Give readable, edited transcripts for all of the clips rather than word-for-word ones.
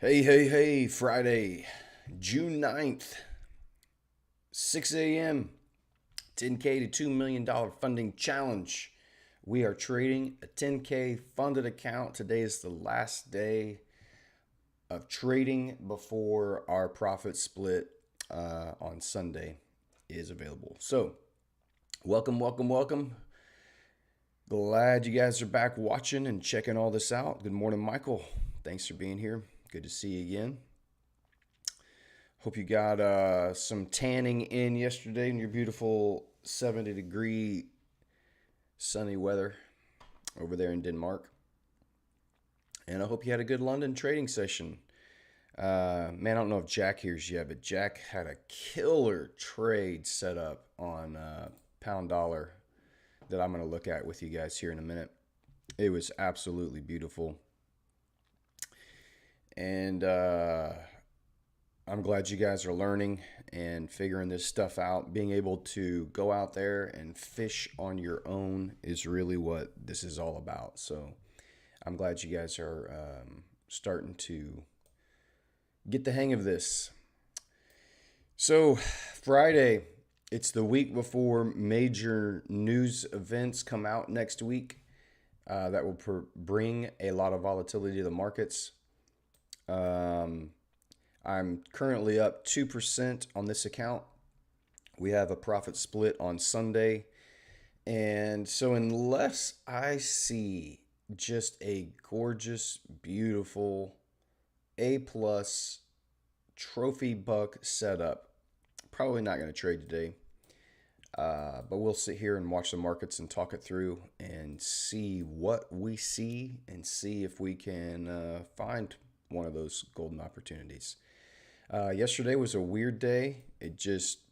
Hey, Friday, June 9th, 6 a.m., 10K to $2 million funding challenge. We are trading a 10K funded account. Today is the last day of trading before our profit split on Sunday is available. So, welcome. Glad you guys are back watching and checking all this out. Good morning, Michael. Thanks for being here. Good to see you again. Hope you got some tanning in yesterday in your beautiful 70-degree sunny weather over there in Denmark. And I hope you had a good London trading session. Man, I don't know if Jack here's yet, but Jack had a killer trade set up on pound dollar that I'm going to look at with you guys here in a minute. It was absolutely beautiful. And I'm glad you guys are learning and figuring this stuff out. Being able to go out there and fish on your own is really what this is all about. So I'm glad you guys are starting to get the hang of this. So Friday, it's the week before major news events come out next week that will bring a lot of volatility to the markets. I'm currently up 2% on this account. We have a profit split on Sunday. And so unless I see just a gorgeous, beautiful A plus trophy buck setup, probably not going to trade today. But we'll sit here and watch the markets and talk it through and see what we see and see if we can find one of those golden opportunities. Yesterday was a weird day.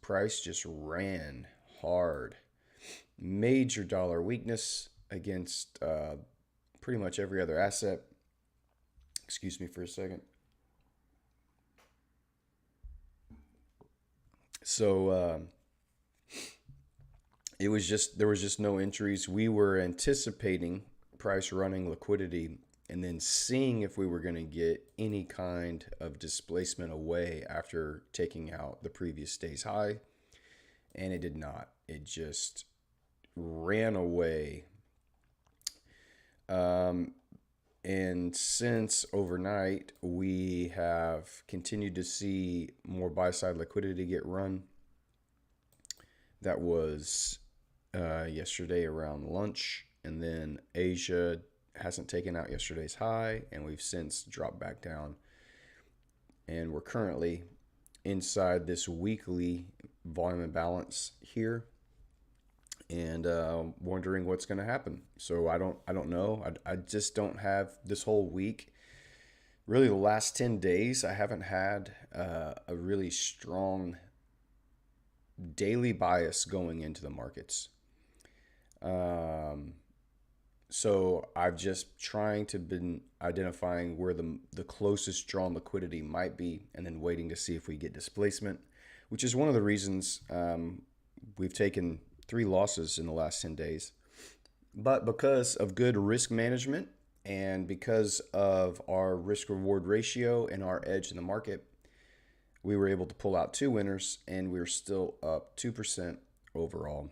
Price just ran hard. Major dollar weakness against pretty much every other asset. Excuse me for a second. So there was just no entries. We were anticipating price running liquidity and then seeing if we were going to get any kind of displacement away after taking out the previous day's high. And it did not. It just ran away. And since overnight, we have continued to see more buy-side liquidity get run. That was yesterday around lunch. And then Asia hasn't taken out yesterday's high, and we've since dropped back down. And we're currently inside this weekly volume imbalance here, and wondering what's going to happen. So I don't know. I just don't have this whole week. Really, the last 10 days, I haven't had a really strong daily bias going into the markets. So I've just trying to been identifying where the closest drawn liquidity might be, and then waiting to see if we get displacement, which is one of the reasons we've taken 3 losses in the last 10 days. But because of good risk management and because of our risk reward ratio and our edge in the market, we were able to pull out 2 winners, and we're still up 2% overall.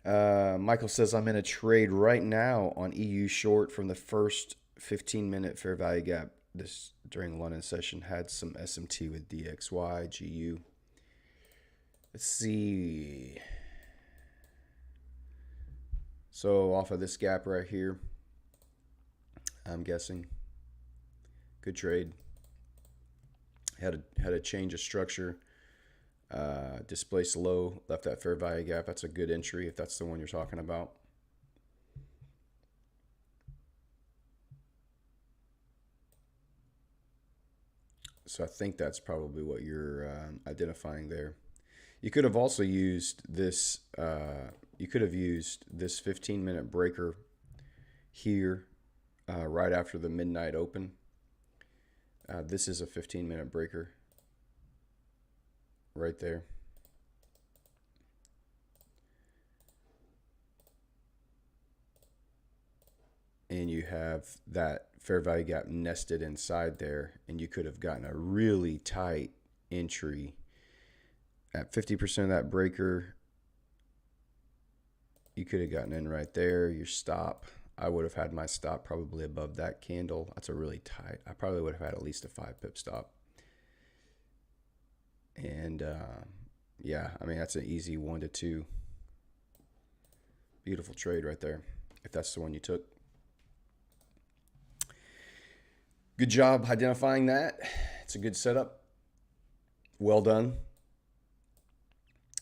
Michael says, I'm in a trade right now on EU short from the first 15-minute fair value gap. This during London session had some SMT with DXY, GU. Let's see. So off of this gap right here, I'm guessing. Good trade. Had a change of structure. Displaced low, left that fair value gap. That's a good entry if that's the one you're talking about. So I think that's probably what you're identifying there. You could have also used this. You could have used this 15-minute breaker here right after the midnight open. This is a 15-minute breaker right there. And you have that fair value gap nested inside there, and you could have gotten a really tight entry at 50% of that breaker. You could have gotten in right there. Your stop, I would have had my stop probably above that candle. That's a really tight. I probably would have had at least a 5 pip stop. And yeah, I mean, that's an easy 1 to 2. Beautiful trade right there, if that's the one you took. Good job identifying that. It's a good setup. Well done.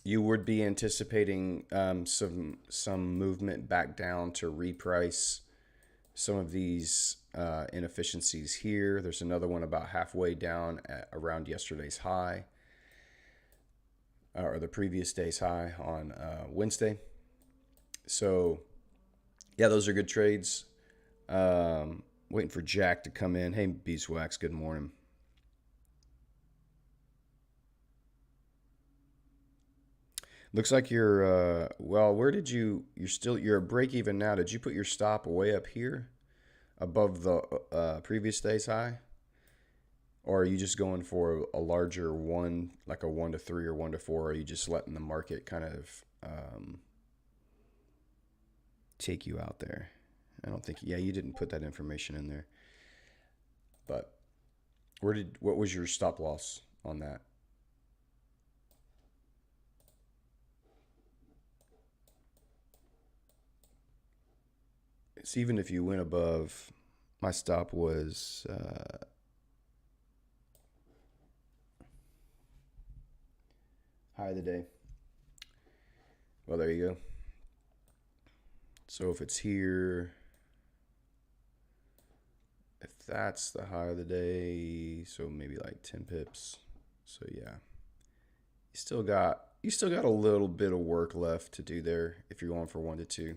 You would be anticipating some movement back down to reprice some of these inefficiencies here. There's another one about halfway down at around yesterday's high, or the previous day's high on Wednesday. So, yeah, those are good trades. Waiting for Jack to come in. Hey, Beeswax, good morning. Looks like you're, well, where did you're a break even now. Did you put your stop way up here above the previous day's high? Or are you just going for a larger one, like a 1 to 3 or 1 to 4? Or are you just letting the market kind of take you out there? I don't think, yeah, you didn't put that information in there. But what was your stop loss on that? It's even if you went above, my stop was high of the day. Well, there you go. So if it's here, if that's the high of the day, so maybe like 10 pips. So yeah, you still got a little bit of work left to do there if you're going for 1 to 2.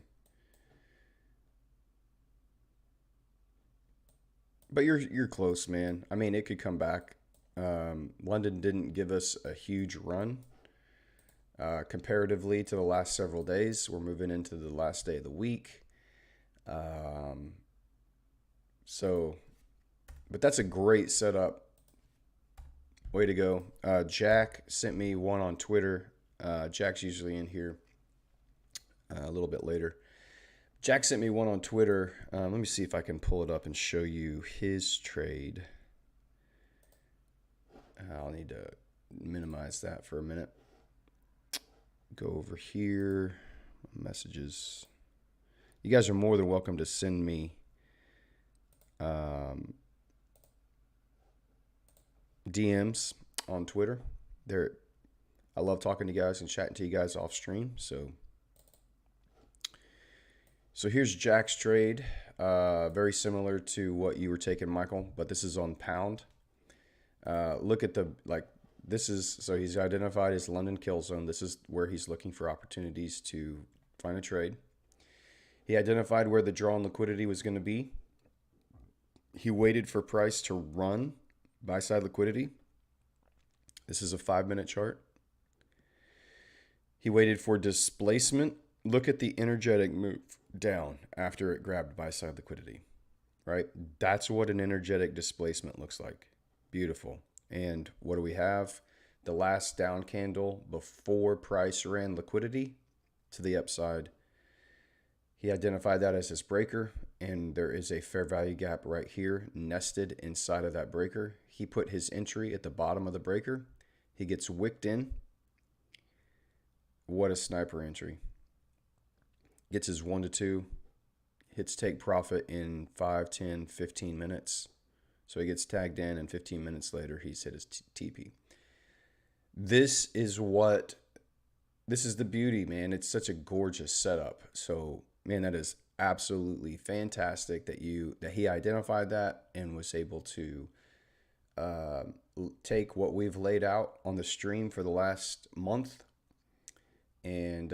But you're close, man. I mean, it could come back. London didn't give us a huge run comparatively to the last several days. We're moving into the last day of the week. But that's a great setup. Way to go. Jack sent me one on Twitter. Jack's usually in here a little bit later. Jack sent me one on Twitter. Let me see if I can pull it up and show you his trade. I'll need to minimize that for a minute. Go over here. Messages. You guys are more than welcome to send me DMs on Twitter. I love talking to you guys and chatting to you guys off stream. So here's Jack's trade. Very similar to what you were taking, Michael, but this is on pound. Look at so he's identified his London kill zone. This is where he's looking for opportunities to find a trade. He identified where the draw on liquidity was going to be. He waited for price to run buy side liquidity. This is a 5-minute chart. He waited for displacement. Look at the energetic move down after it grabbed buy side liquidity, right? That's what an energetic displacement looks like. Beautiful. And what do we have? The last down candle before price ran liquidity to the upside. He identified that as his breaker, and there is a fair value gap right here nested inside of that breaker. He put his entry at the bottom of the breaker. He gets wicked in. What a sniper entry. Gets his 1 to 2. Hits take profit in 5, 10, 15 minutes. So he gets tagged in, and 15 minutes later, he's hit his TP. This is the beauty, man. It's such a gorgeous setup. So, man, that is absolutely fantastic that he identified that and was able to take what we've laid out on the stream for the last month. And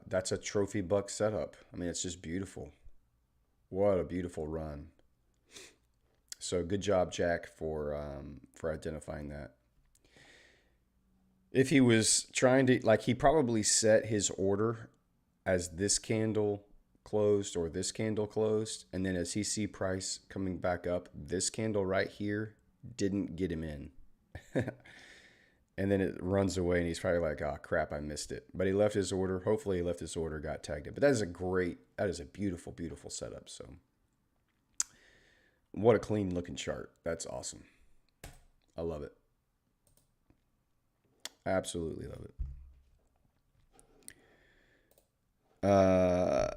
that's a trophy buck setup. I mean, it's just beautiful. What a beautiful run. So good job, Jack, for identifying that. If he was trying to, he probably set his order as this candle closed or this candle closed, and then as he see price coming back up, this candle right here didn't get him in. And then it runs away and he's probably like, oh crap, I missed it. But he left his order. Hopefully he left his order, got tagged in. But that is a beautiful, beautiful setup. So what a clean looking chart. That's awesome. I love it. Absolutely love it.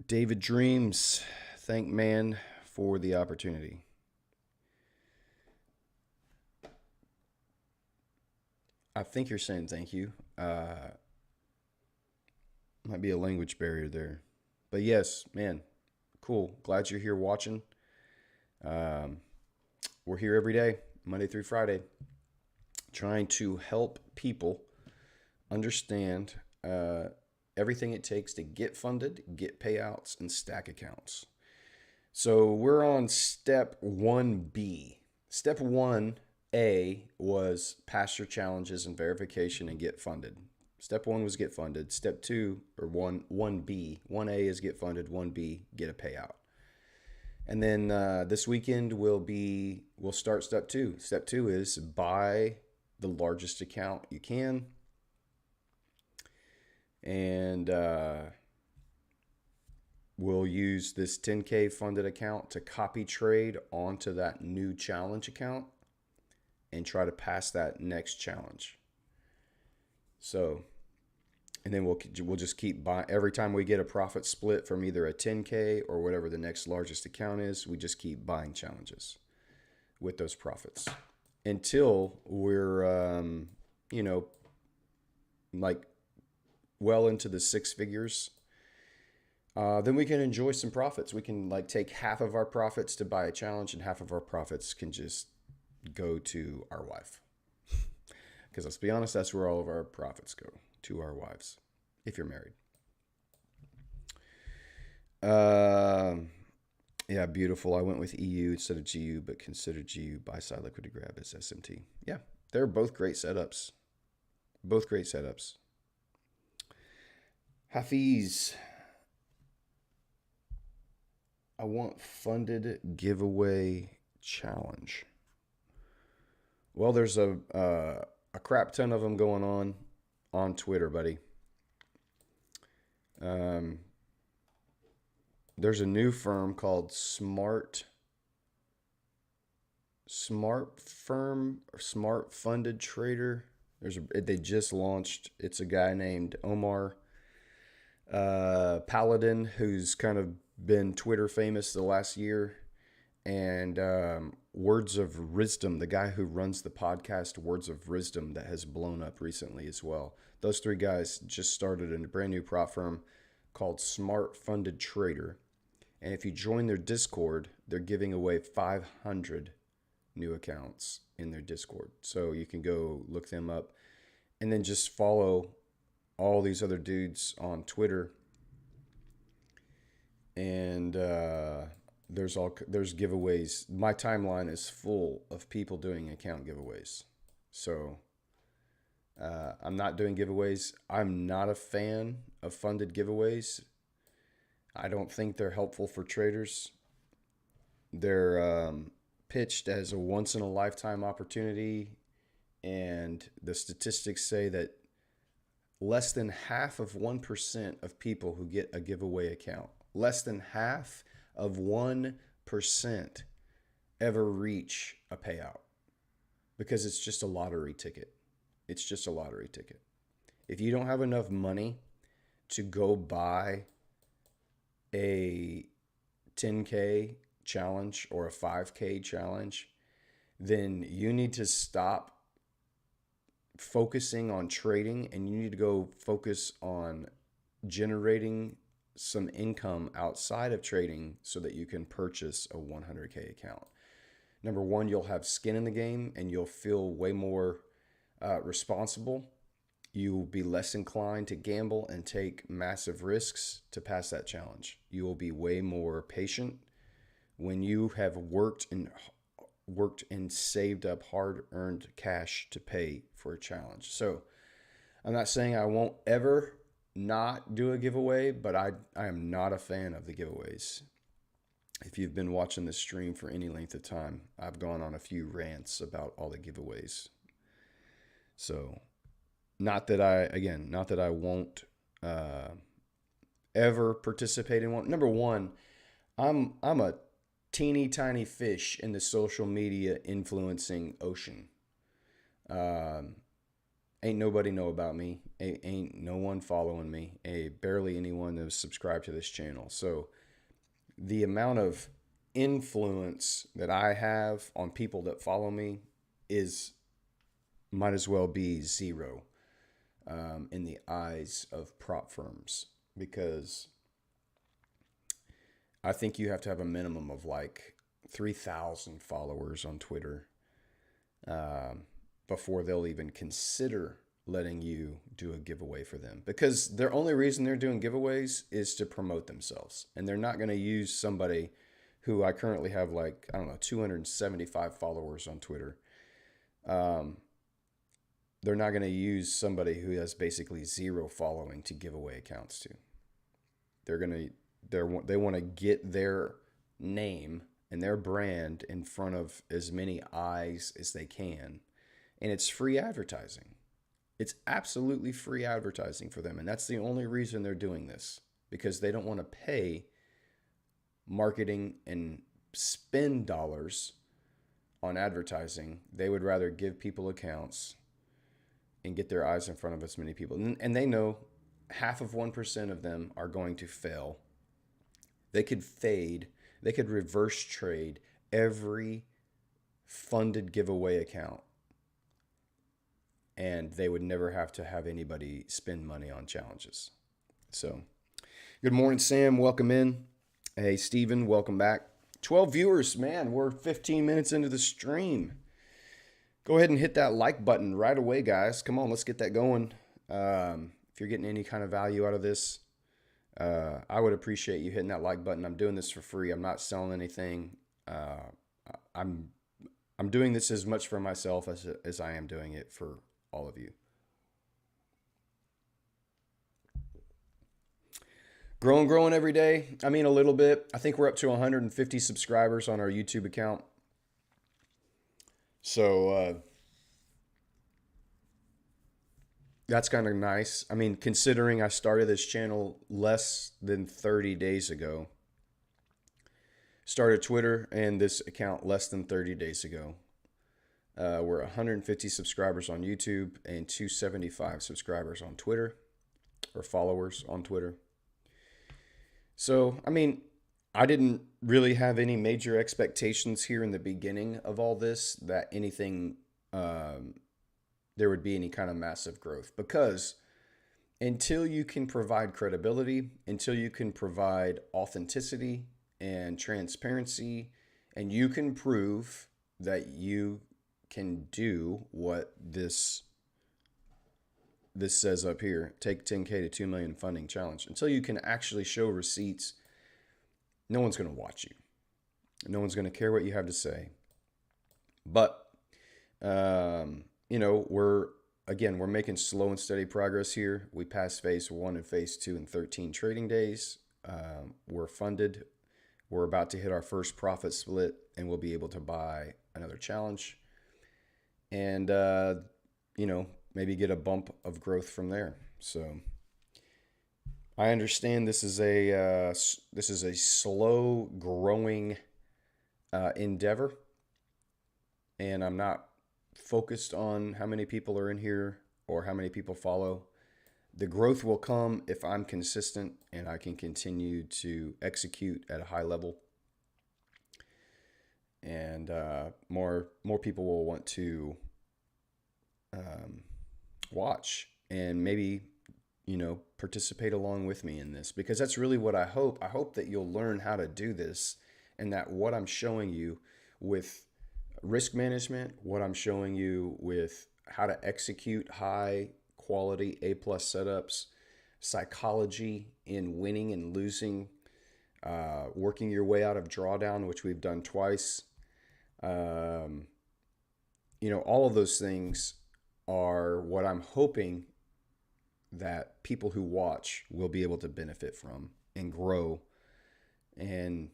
David Dreams, thank man for the opportunity. I think you're saying thank you. Might be a language barrier there. But yes, man, cool. Glad you're here watching. We're here every day, Monday through Friday, trying to help people understand everything it takes to get funded, get payouts, and stack accounts. So we're on step 1B. Step 1A was pass your challenges and verification and get funded. Step 1 was get funded. Step 2, or 1B, 1A is get funded, 1B, get a payout. And then this weekend we'll start step 2. Step 2 is buy the largest account you can. And we'll use this 10K funded account to copy trade onto that new challenge account and try to pass that next challenge. So, and then we'll just keep buying. Every time we get a profit split from either a 10K or whatever the next largest account is, we just keep buying challenges with those profits until we're, like well into the six figures. Then we can enjoy some profits. We can like take half of our profits to buy a challenge and half of our profits can just go to our wife. Because let's be honest, that's where all of our profits go, to our wives, if you're married. Yeah, beautiful. I went with EU instead of GU, but consider GU buy-side liquidity grab as SMT. Yeah, they're both great setups. Both great setups. Hafiz, I want funded giveaway challenge. Well, there's a crap ton of them going on Twitter, buddy. There's a new firm called Smart Funded Trader. They just launched. It's a guy named Omar Paladin, who's kind of been Twitter famous the last year, and Words of Wisdom, the guy who runs the podcast Words of Wisdom, that has blown up recently as well. Those three guys just started a brand new prop firm called Smart Funded Trader, and if you join their Discord, they're giving away 500 new accounts in their Discord. So you can go look them up and then just follow all these other dudes on Twitter. And there's giveaways. My timeline is full of people doing account giveaways. So I'm not doing giveaways. I'm not a fan of funded giveaways. I don't think they're helpful for traders. They're pitched as a once-in-a-lifetime opportunity, and the statistics say that less than half of 1% of people who get a giveaway account, less than half of 1% ever reach a payout, because it's just a lottery ticket. It's just a lottery ticket. If you don't have enough money to go buy a 10K challenge or a 5K challenge, then you need to stop focusing on trading and you need to go focus on generating some income outside of trading so that you can purchase a 100K account. Number one, you'll have skin in the game and you'll feel way more responsible. You will be less inclined to gamble and take massive risks to pass that challenge. You will be way more patient when you have worked and saved up hard-earned cash to pay for a challenge. So I'm not saying I won't ever not do a giveaway, but I am not a fan of the giveaways. If you've been watching this stream for any length of time, I've gone on a few rants about all the giveaways. So, not that I won't ever participate in one. Number one, I'm a teeny tiny fish in the social media influencing ocean. Ain't nobody know about me. Ain't no one following me. Barely anyone that's subscribed to this channel. So the amount of influence that I have on people that follow me might as well be zero in the eyes of prop firms, because I think you have to have a minimum of like 3,000 followers on Twitter before they'll even consider letting you do a giveaway for them, because their only reason they're doing giveaways is to promote themselves. And they're not going to use somebody who I currently have 275 followers on Twitter. They're not going to use somebody who has basically zero following to give away accounts to. They want to get their name and their brand in front of as many eyes as they can. And it's free advertising. It's absolutely free advertising for them. And that's the only reason they're doing this, because they don't want to pay marketing and spend dollars on advertising. They would rather give people accounts and get their eyes in front of as many people. And they know half of 1% of them are going to fail. They could fade. They could reverse trade every funded giveaway account, and they would never have to have anybody spend money on challenges. So, good morning, Sam. Welcome in. Hey, Steven, welcome back. 12 viewers, man. We're 15 minutes into the stream. Go ahead and hit that like button right away, guys. Come on, let's get that going. If you're getting any kind of value out of this, I would appreciate you hitting that like button. I'm doing this for free. I'm not selling anything. I'm doing this as much for myself as I am doing it for all of you. Growing every day. I mean, a little bit. I think we're up to 150 subscribers on our YouTube account. So that's kind of nice. I mean, considering I started this channel less than 30 days ago. Started Twitter and this account less than 30 days ago. We're 150 subscribers on YouTube and 275 subscribers on Twitter, or followers on Twitter. So, I mean, I didn't really have any major expectations here in the beginning of all this that anything, there would be any kind of massive growth, because until you can provide credibility, until you can provide authenticity and transparency, and you can prove that you can do what this says up here, take 10K to 2 million funding challenge, until you can actually show receipts, no one's going to watch you. No one's going to care what you have to say. But, we're making slow and steady progress here. We passed phase 1 and phase 2 in 13 trading days. We're funded. We're about to hit our first profit split, and we'll be able to buy another challenge. And, maybe get a bump of growth from there. So I understand this is a slow growing endeavor, and I'm not focused on how many people are in here or how many people follow. The growth will come if I'm consistent and I can continue to execute at a high level, and more people will want to watch and maybe participate along with me in this, because that's really what I hope. I hope that you'll learn how to do this, and that what I'm showing you with risk management, what I'm showing you with how to execute high quality A+ setups, psychology in winning and losing, working your way out of drawdown, which we've done twice. All of those things are what I'm hoping that people who watch will be able to benefit from and grow and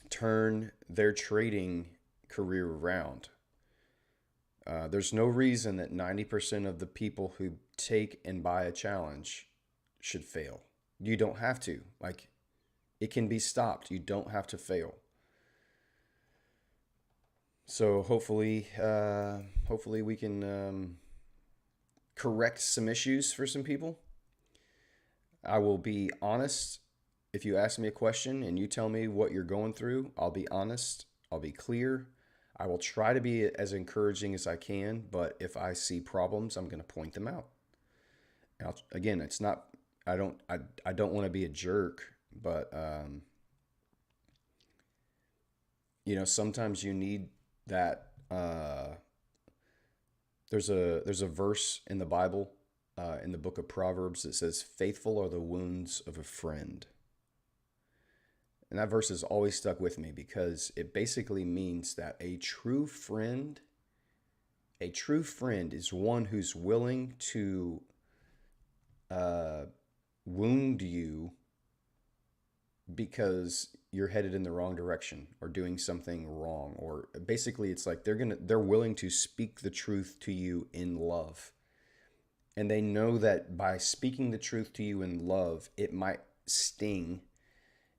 turn their trading career around. There's no reason that 90% of the people who take and buy a challenge should fail. You don't have to. Like, it can be stopped. You don't have to fail. So hopefully we can correct some issues for some people. I will be honest. If you ask me a question and you tell me what you're going through, I'll be honest. I'll be clear. I will try to be as encouraging as I can, but if I see problems, I'm going to point them out. Now, again, it's not. I don't want to be a jerk, but sometimes you need that. There's a verse in the Bible, in the book of Proverbs, that says, "Faithful are the wounds of a friend." And that verse has always stuck with me because it basically means that a true friend is one who's willing to wound you because you're headed in the wrong direction or doing something wrong, or basically it's like they're willing to speak the truth to you in love. And they know that by speaking the truth to you in love, it might sting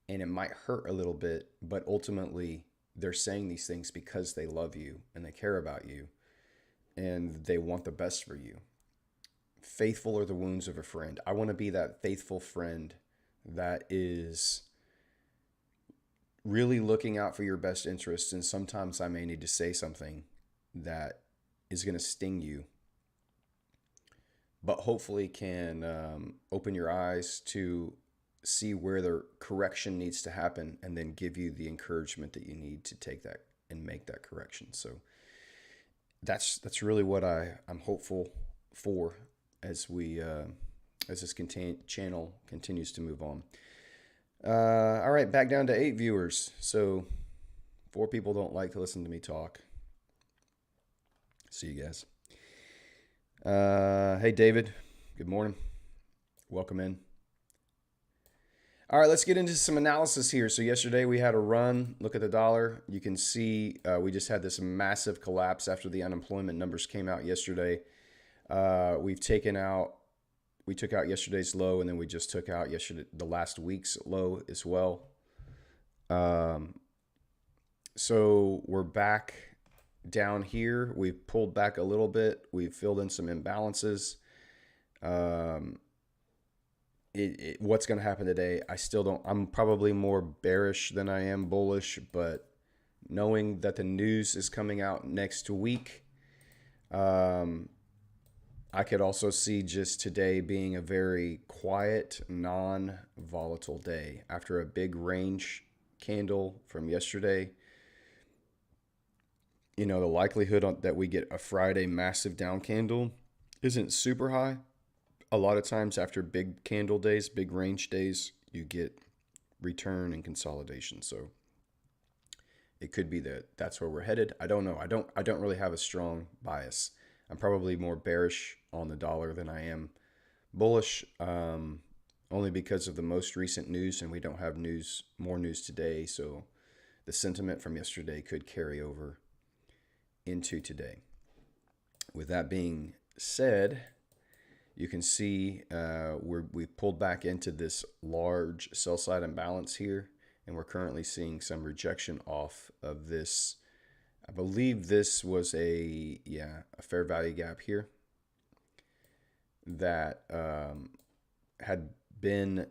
and it might hurt a little bit, but ultimately they're saying these things because they love you and they care about you and they want the best for you. Faithful are the wounds of a friend. I want to be that faithful friend that is really looking out for your best interests. And sometimes I may need to say something that is going to sting you, but hopefully can open your eyes to see where the correction needs to happen and then give you the encouragement that you need to take that and make that correction. So that's really what I'm hopeful for as this channel continues to move on. All right, back down to 8 viewers. So 4 people don't like to listen to me talk. See you guys. Hey, David. Good morning. Welcome in. All right, let's get into some analysis here. So yesterday we had a run. Look at the dollar. You can see we just had this massive collapse after the unemployment numbers came out yesterday. We took out yesterday's low, and then we just took out the last week's low as well. So we're back down here. We've pulled back a little bit. We've filled in some imbalances. What's going to happen today, I still don't. I'm probably more bearish than I am bullish, but knowing that the news is coming out next week, I could also see just today being a very quiet, non-volatile day after a big range candle from yesterday. The likelihood that we get a Friday massive down candle isn't super high. A lot of times after big candle days, big range days, you get return and consolidation. So it could be that's where we're headed. I don't know. I don't really have a strong bias. I'm probably more bearish on the dollar than I am bullish, only because of the most recent news, and we don't have more news today. So the sentiment from yesterday could carry over into today. With that being said, you can see we've pulled back into this large sell side imbalance here, and we're currently seeing some rejection off of this. I believe this was a fair value gap here that had been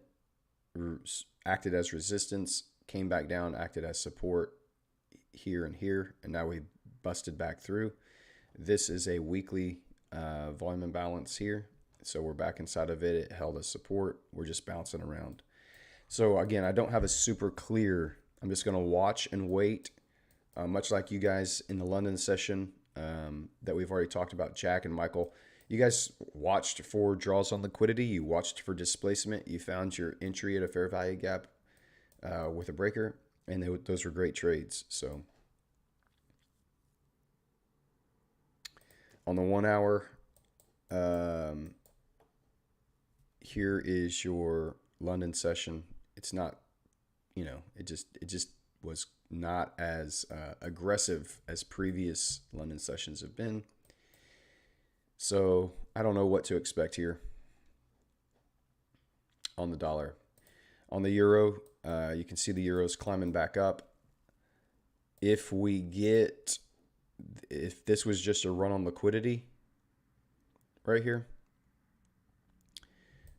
acted as resistance, came back down, acted as support here, and now we busted back through. This is a weekly volume imbalance here. So we're back inside of it. It held as support. We're just bouncing around. So again, I don't have a super clear. I'm just going to watch and wait, much like you guys in the London session that we've already talked about, Jack and Michael. You guys watched for draws on liquidity. You watched for displacement. You found your entry at a fair value gap with a breaker, and those were great trades. So on the 1 hour, here is your London session. It's not, it just was not as aggressive as previous London sessions have been. So I don't know what to expect here on the dollar. On the euro, you can see the euro's climbing back up. If this was just a run on liquidity right here,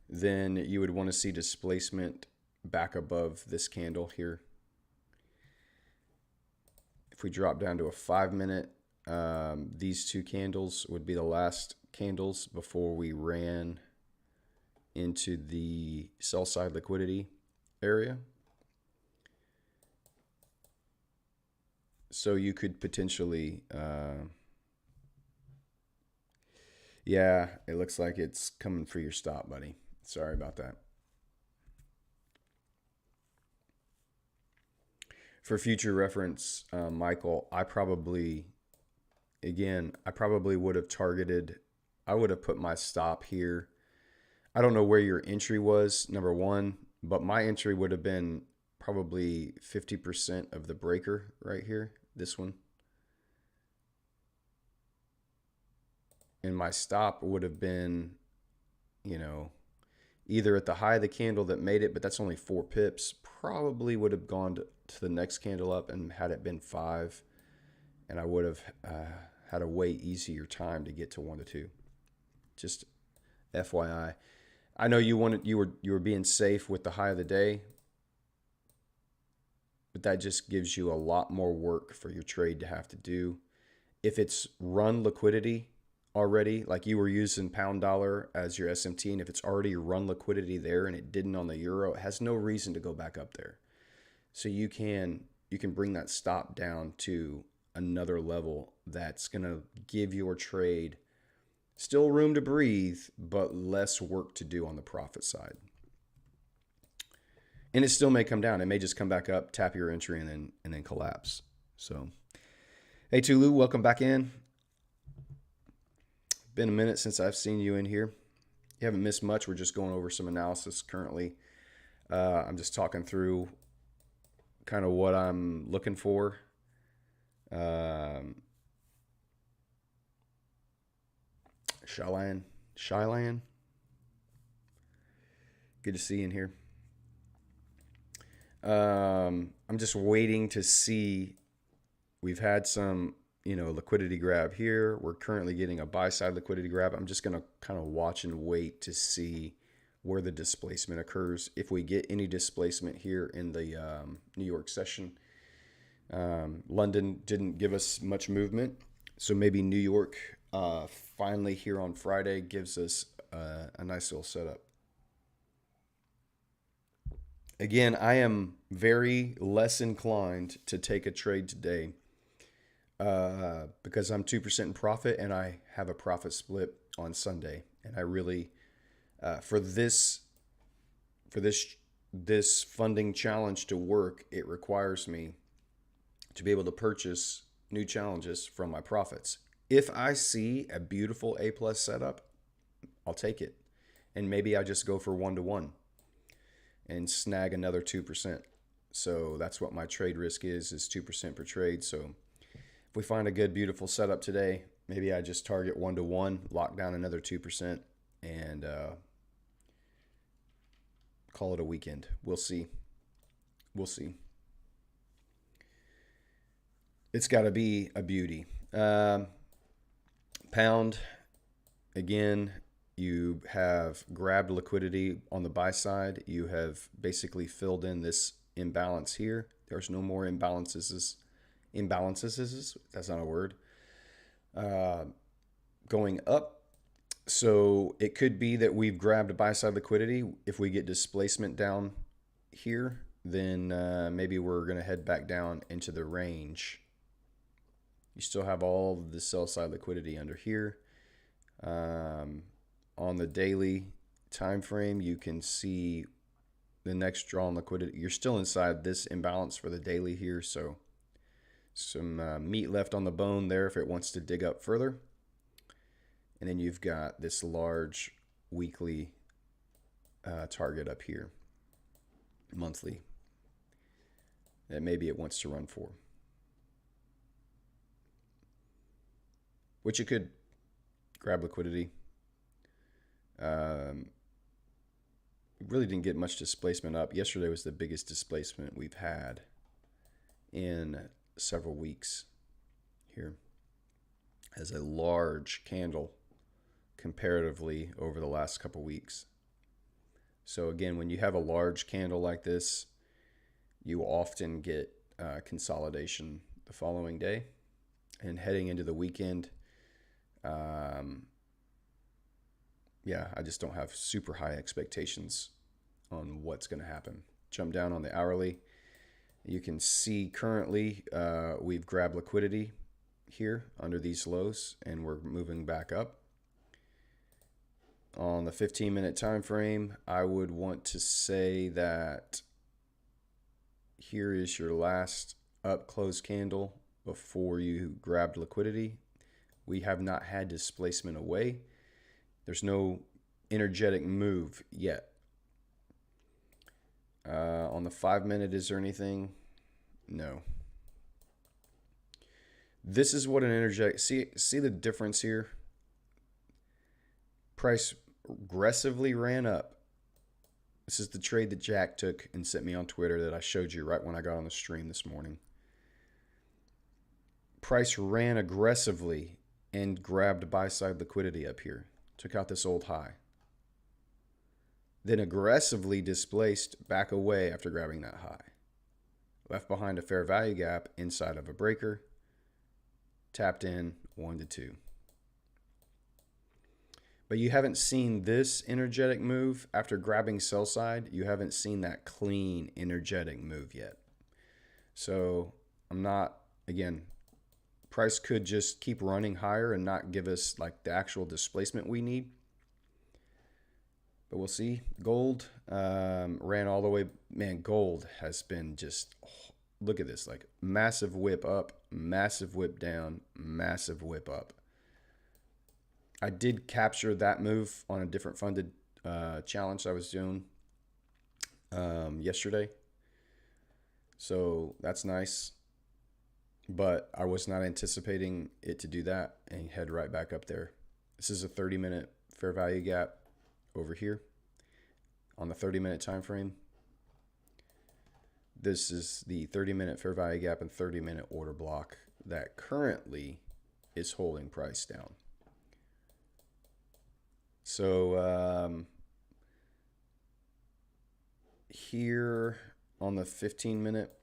then you would want to see displacement back above this candle here. If we drop down to a 5-minute, these two candles would be the last candles before we ran into the sell side liquidity area. So you could potentially, yeah, it looks like it's coming for your stop, buddy. Sorry about that. For future reference, Michael, I probably would have targeted, I would have put my stop here. I don't know where your entry was, number one, but my entry would have been probably 50% of the breaker right here, this one. And my stop would have been, either at the high of the candle that made it, but that's only 4 pips, probably would have gone to the next candle up, and had it been 5, and I would have had a way easier time to get to 1 to 2. Just FYI. I know you were being safe with the high of the day, but that just gives you a lot more work for your trade to have to do. If it's run liquidity already, like you were using pound dollar as your SMT, and if it's already run liquidity there and it didn't on the euro, it has no reason to go back up there. So you can bring that stop down to another level that's going to give your trade still room to breathe, but less work to do on the profit side. And it still may come down. It may just come back up, tap your entry, and then collapse. So, hey Tulu, welcome back in. Been a minute since I've seen you in here. You haven't missed much. We're just going over some analysis currently. I'm just talking through kind of what I'm looking for. Shylan. Good to see you in here. I'm just waiting to see. We've had some, liquidity grab here. We're currently getting a buy side liquidity grab. I'm just going to kind of watch and wait to see where the displacement occurs. If we get any displacement here in the New York session, London didn't give us much movement. So maybe New York finally here on Friday gives us a nice little setup. Again, I am very less inclined to take a trade today because I'm 2% in profit and I have a profit split on Sunday. And I really, for this funding challenge to work, it requires me to be able to purchase new challenges from my profits. If I see a beautiful A+ setup, I'll take it. And maybe I just go for 1-to-1 and snag another 2%. So that's what my trade risk is 2% per trade. So if we find a good, beautiful setup today, maybe I just target 1-to-1, lock down another 2%, and call it a weekend. We'll see. It's got to be a beauty. Pound, again, you have grabbed liquidity on the buy side. You have basically filled in this imbalance here. There's no more imbalances. That's not a word. Going up. So it could be that we've grabbed a buy side liquidity. If we get displacement down here, then maybe we're going to head back down into the range. You still have all of the sell side liquidity under here. On the daily time frame, you can see the next draw on liquidity. You're still inside this imbalance for the daily here, so some meat left on the bone there if it wants to dig up further. And then you've got this large weekly target up here monthly that maybe it wants to run for, which it could grab liquidity. Really didn't get much displacement up. Yesterday was the biggest displacement we've had in several weeks here, as a large candle comparatively over the last couple weeks. So again, when you have a large candle like this, you often get consolidation the following day. And heading into the weekend, yeah, I just don't have super high expectations on what's going to happen. Jump down on the hourly. You can see currently we've grabbed liquidity here under these lows, and we're moving back up. On the 15-minute time frame, I would want to say that here is your last up close candle before you grabbed liquidity. We have not had displacement away. There's no energetic move yet. On the 5-minute, is there anything? No. This is what an energetic, see the difference here? Price aggressively ran up. This is the trade that Jack took and sent me on Twitter that I showed you right when I got on the stream this morning. Price ran aggressively and grabbed buy-side liquidity up here. Took out this old high. Then aggressively displaced back away after grabbing that high. Left behind a fair value gap inside of a breaker. Tapped in 1 to 2. But you haven't seen this energetic move after grabbing sell side. You haven't seen that clean energetic move yet. So I'm not, again, price could just keep running higher and not give us like the actual displacement we need. But we'll see. Gold ran all the way. Man, gold has been just, look at this, like massive whip up, massive whip down, massive whip up. I did capture that move on a different funded challenge I was doing yesterday. So that's nice. But I was not anticipating it to do that and head right back up there. This is a 30-minute fair value gap over here on the 30-minute time frame. This is the 30-minute fair value gap and 30-minute order block that currently is holding price down. So here on the 15-minute,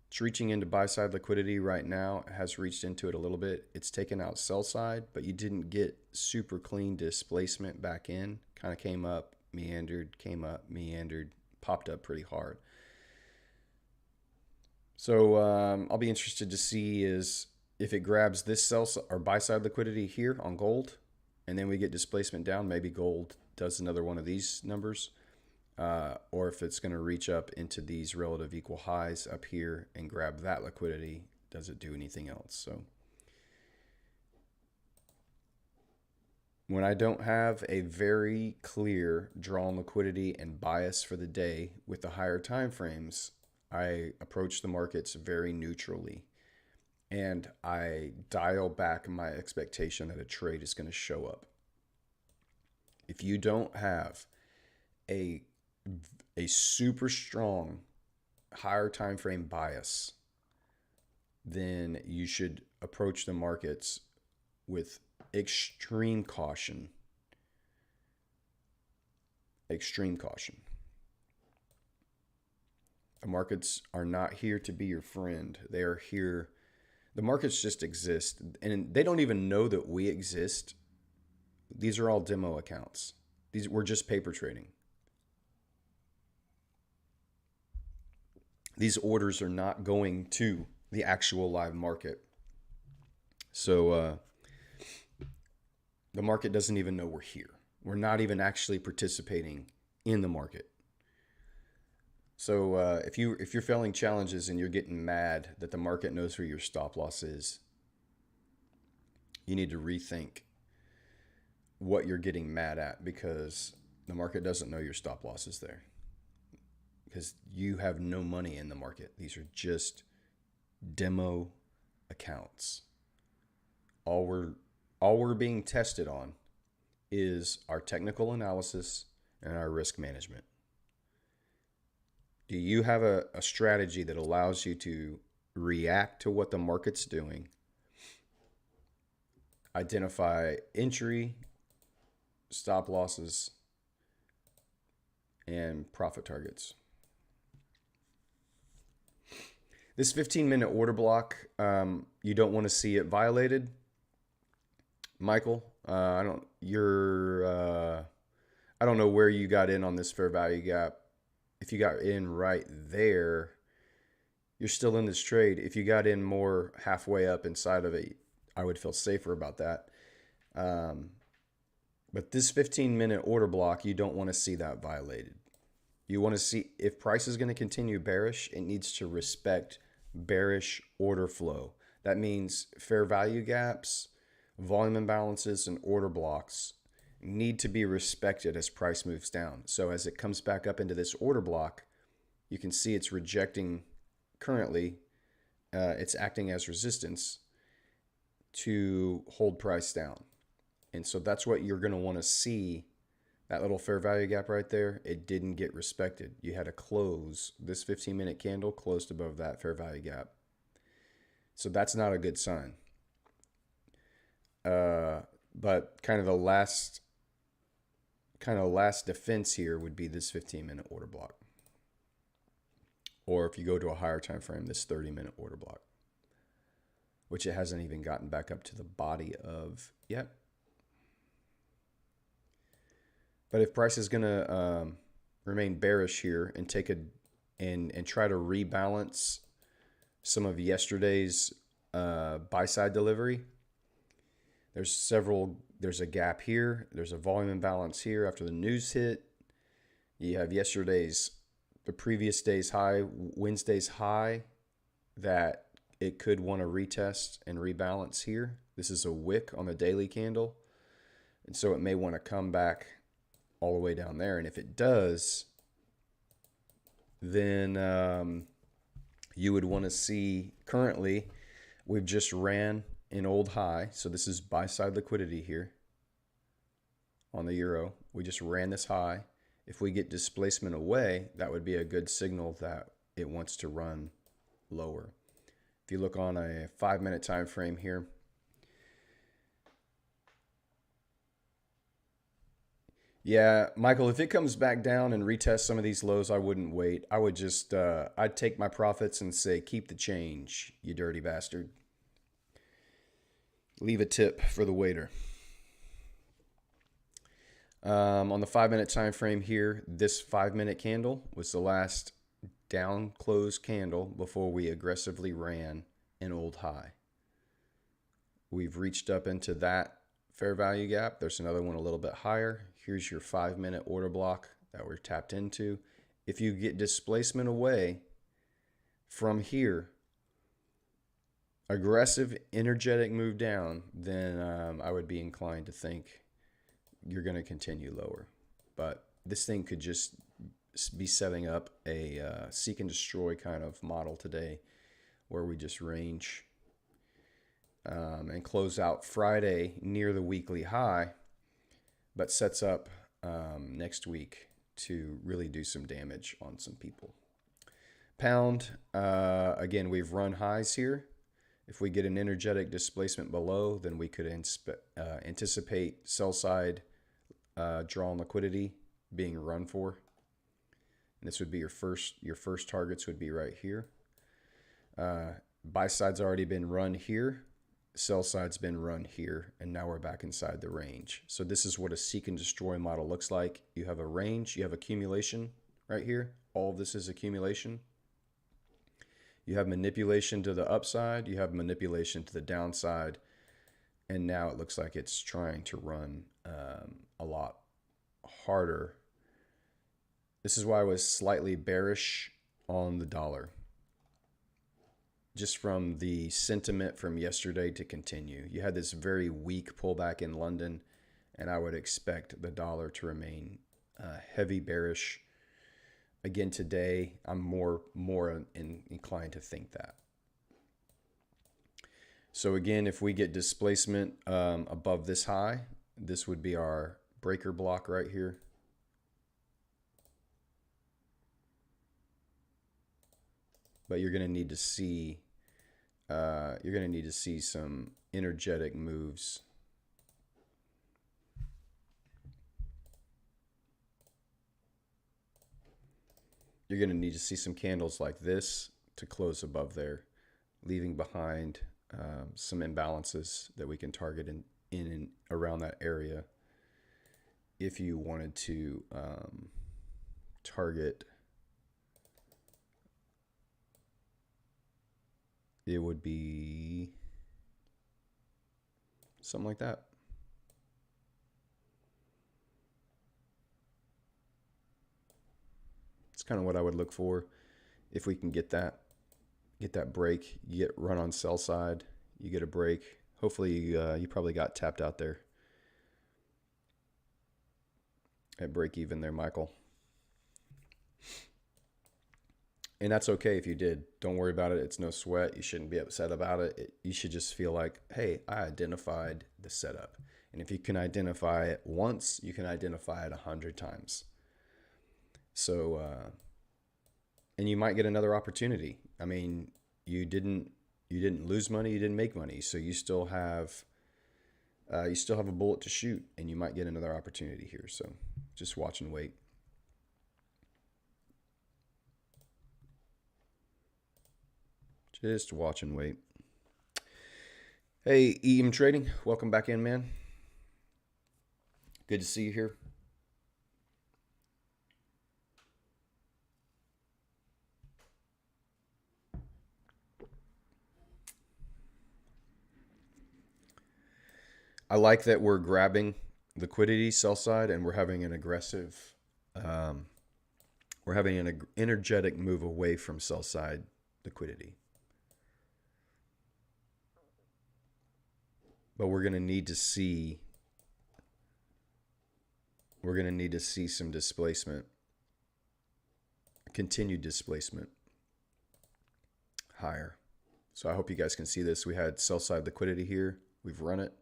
it's reaching into buy-side liquidity right now. It has reached into it a little bit. It's taken out sell side, but you didn't get super clean displacement back in. Kind of came up, meandered, came up, meandered, popped up pretty hard. So I'll be interested to see is if it grabs this sell or buy-side liquidity here on gold, and then we get displacement down, maybe gold does another one of these numbers. Or if it's going to reach up into these relative equal highs up here and grab that liquidity, does it do anything else? So when I don't have a very clear drawn liquidity and bias for the day with the higher time frames, I approach the markets very neutrally, and I dial back my expectation that a trade is going to show up. If you don't have a super strong higher time frame bias, then you should approach the markets with extreme caution. Extreme caution. The markets are not here to be your friend. They are here. The markets just exist, and they don't even know that we exist. These are all demo accounts. We're just paper trading. These orders are not going to the actual live market. So the market doesn't even know we're here. We're not even actually participating in the market. So if you're failing challenges and you're getting mad that the market knows where your stop loss is, you need to rethink what you're getting mad at, because the market doesn't know your stop loss is there, because you have no money in the market. These are just demo accounts. All we're being tested on is our technical analysis and our risk management. Do you have a strategy that allows you to react to what the market's doing, identify entry, stop losses, and profit targets? This 15-minute order block, you don't want to see it violated, Michael. I don't know where you got in on this fair value gap. If you got in right there, you're still in this trade. If you got in more halfway up inside of it, I would feel safer about that. But this 15-minute order block, you don't want to see that violated. You want to see, if price is going to continue bearish, it needs to respect bearish order flow. That means fair value gaps, volume imbalances, and order blocks need to be respected as price moves down. So as it comes back up into this order block, you can see it's rejecting currently. It's acting as resistance to hold price down. And so that's what you're going to want to see. That little fair value gap right there, it didn't get respected. You had to close. This 15-minute candle closed above that fair value gap. So that's not a good sign. But kind of the last defense here would be this 15-minute order block. Or if you go to a higher time frame, this 30-minute order block, which it hasn't even gotten back up to the body of yet. But if price is going to remain bearish here and take and try to rebalance some of yesterday's buy side delivery, there's a gap here. There's a volume imbalance here after the news hit. You have the previous day's high, Wednesday's high, that it could want to retest and rebalance here. This is a wick on the daily candle. And so it may want to come back all the way down there. And if it does, then you would want to see, currently, we've just ran an old high. So this is buy side liquidity here on the euro. We just ran this high. If we get displacement away, that would be a good signal that it wants to run lower. If you look on a 5-minute time frame here, yeah, Michael, if it comes back down and retests some of these lows, I wouldn't wait. I would just, I'd take my profits and say, keep the change, you dirty bastard. Leave a tip for the waiter. On the 5-minute time frame here, this 5-minute candle was the last down close candle before we aggressively ran an old high. We've reached up into that fair value gap. There's another one a little bit higher. Here's your 5-minute order block that we're tapped into. If you get displacement away from here, aggressive, energetic move down, then I would be inclined to think you're going to continue lower. But this thing could just be setting up a seek and destroy kind of model today, where we just range and close out Friday near the weekly high, but sets up next week to really do some damage on some people. Pound, again, we've run highs here. If we get an energetic displacement below, then we could anticipate sell side drawn liquidity being run for. And this would be your first targets would be right here. Buy side's already been run here. Sell side's been run here, and now we're back inside the range. So this is what a seek and destroy model looks like. You have a range, you have accumulation right here. All of this is accumulation. You have manipulation to the upside, you have manipulation to the downside, and now it looks like it's trying to run a lot harder. This is why I was slightly bearish on the dollar, just from the sentiment from yesterday to continue. You had this very weak pullback in London, and I would expect the dollar to remain heavy bearish. Again, today I'm more inclined to think that. So again, if we get displacement above this high, this would be our breaker block right here. But you're going to need to see some energetic moves. You're going to need to see some candles like this to close above there, leaving behind some imbalances that we can target in and around that area. If you wanted to target, it would be something like that. It's kind of what I would look for. If we can get that break, you get run on sell side, you get a break. Hopefully you probably got tapped out there at break even there, Michael. And that's okay if you did. Don't worry about it. It's no sweat. You shouldn't be upset about it. You should just feel like, hey, I identified the setup. And if you can identify it once, you can identify it 100 times. So, and you might get another opportunity. I mean, you didn't lose money, you didn't make money. So you still have a bullet to shoot, and you might get another opportunity here. So just watch and wait. Just watch and wait. Hey, EM Trading, welcome back in, man. Good to see you here. I like that we're grabbing liquidity sell side, and we're having an aggressive, we're having an energetic move away from sell side liquidity. But we're going to need to see some displacement, continued displacement higher. So I hope you guys can see this. We had sell side liquidity here. We've run it.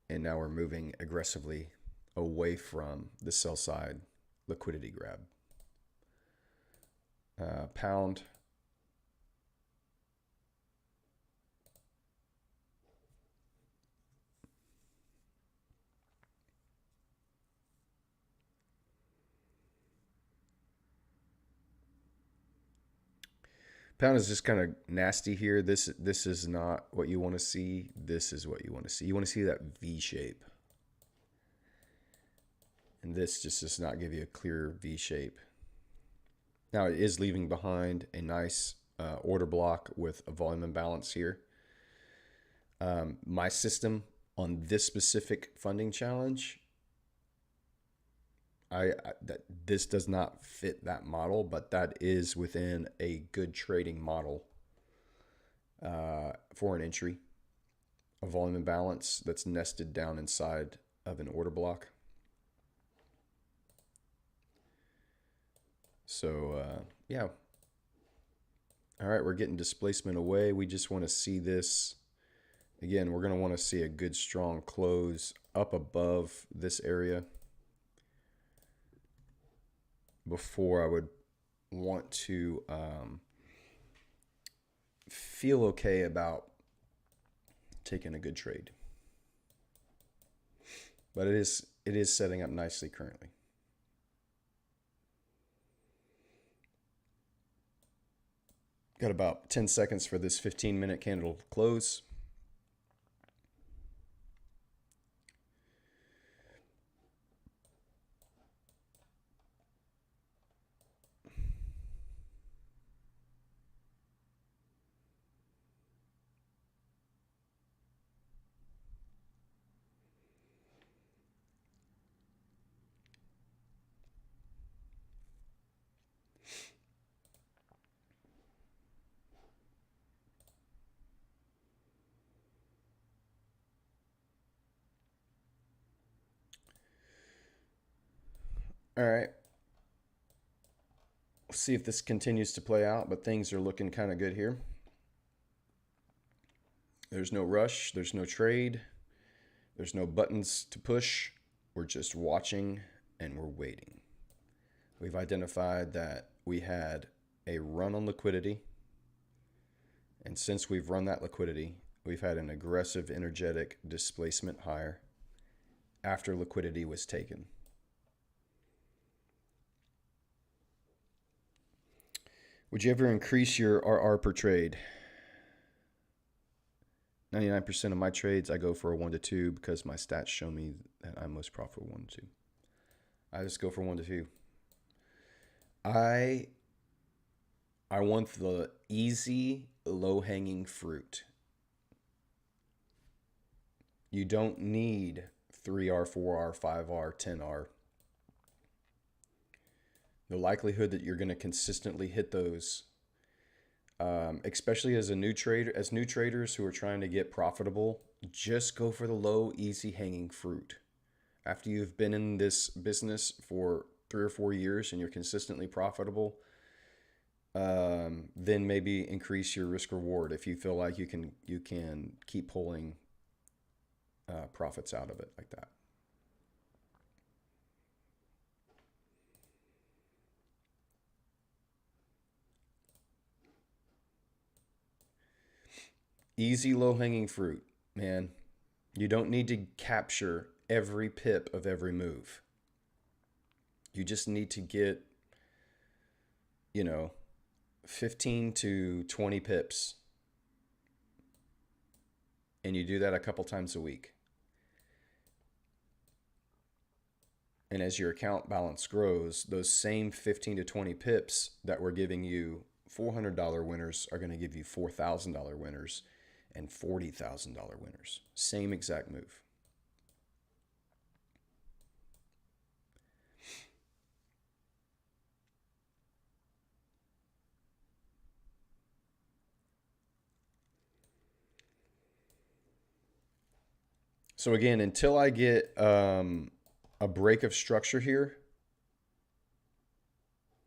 And now we're moving aggressively away from the sell side liquidity grab. Pound. Pound is just kind of nasty here. This is not what you want to see. This is what you want to see. You want to see that V shape. And this just does not give you a clear V shape. Now it is leaving behind a nice order block with a volume imbalance here. My system on this specific funding challenge, this does not fit that model, but that is within a good trading model for an entry, a volume imbalance that's nested down inside of an order block. So yeah. All right, we're getting displacement away. We just want to see this. Again, we're going to want to see a good strong close up above this area before I would want to feel okay about taking a good trade. But it is setting up nicely currently. Got about 10 seconds for this 15-minute candle to close. All right. We'll see if this continues to play out, but things are looking kind of good here. There's no rush, there's no trade, there's no buttons to push. We're just watching and we're waiting. We've identified that we had a run on liquidity. And since we've run that liquidity, we've had an aggressive energetic displacement higher after liquidity was taken. Would you ever increase your RR per trade? 99% of my trades, I go for a 1 to 2 because my stats show me that I'm most profitable 1 to 2. I just go for 1 to 2. I want the easy, low-hanging fruit. You don't need 3R, 4R, 5R, 10R. The likelihood that you're going to consistently hit those, especially as new traders who are trying to get profitable, just go for the low, easy hanging fruit. After you've been in this business for 3 or 4 years and you're consistently profitable, then maybe increase your risk reward if you feel like you can keep pulling profits out of it like that. Easy low-hanging fruit, man. You don't need to capture every pip of every move. You just need to get, 15 to 20 pips. And you do that a couple times a week. And as your account balance grows, those same 15 to 20 pips that were giving you $400 winners are going to give you $4,000 winners and $40,000 winners. Same exact move. So again, until I get a break of structure here,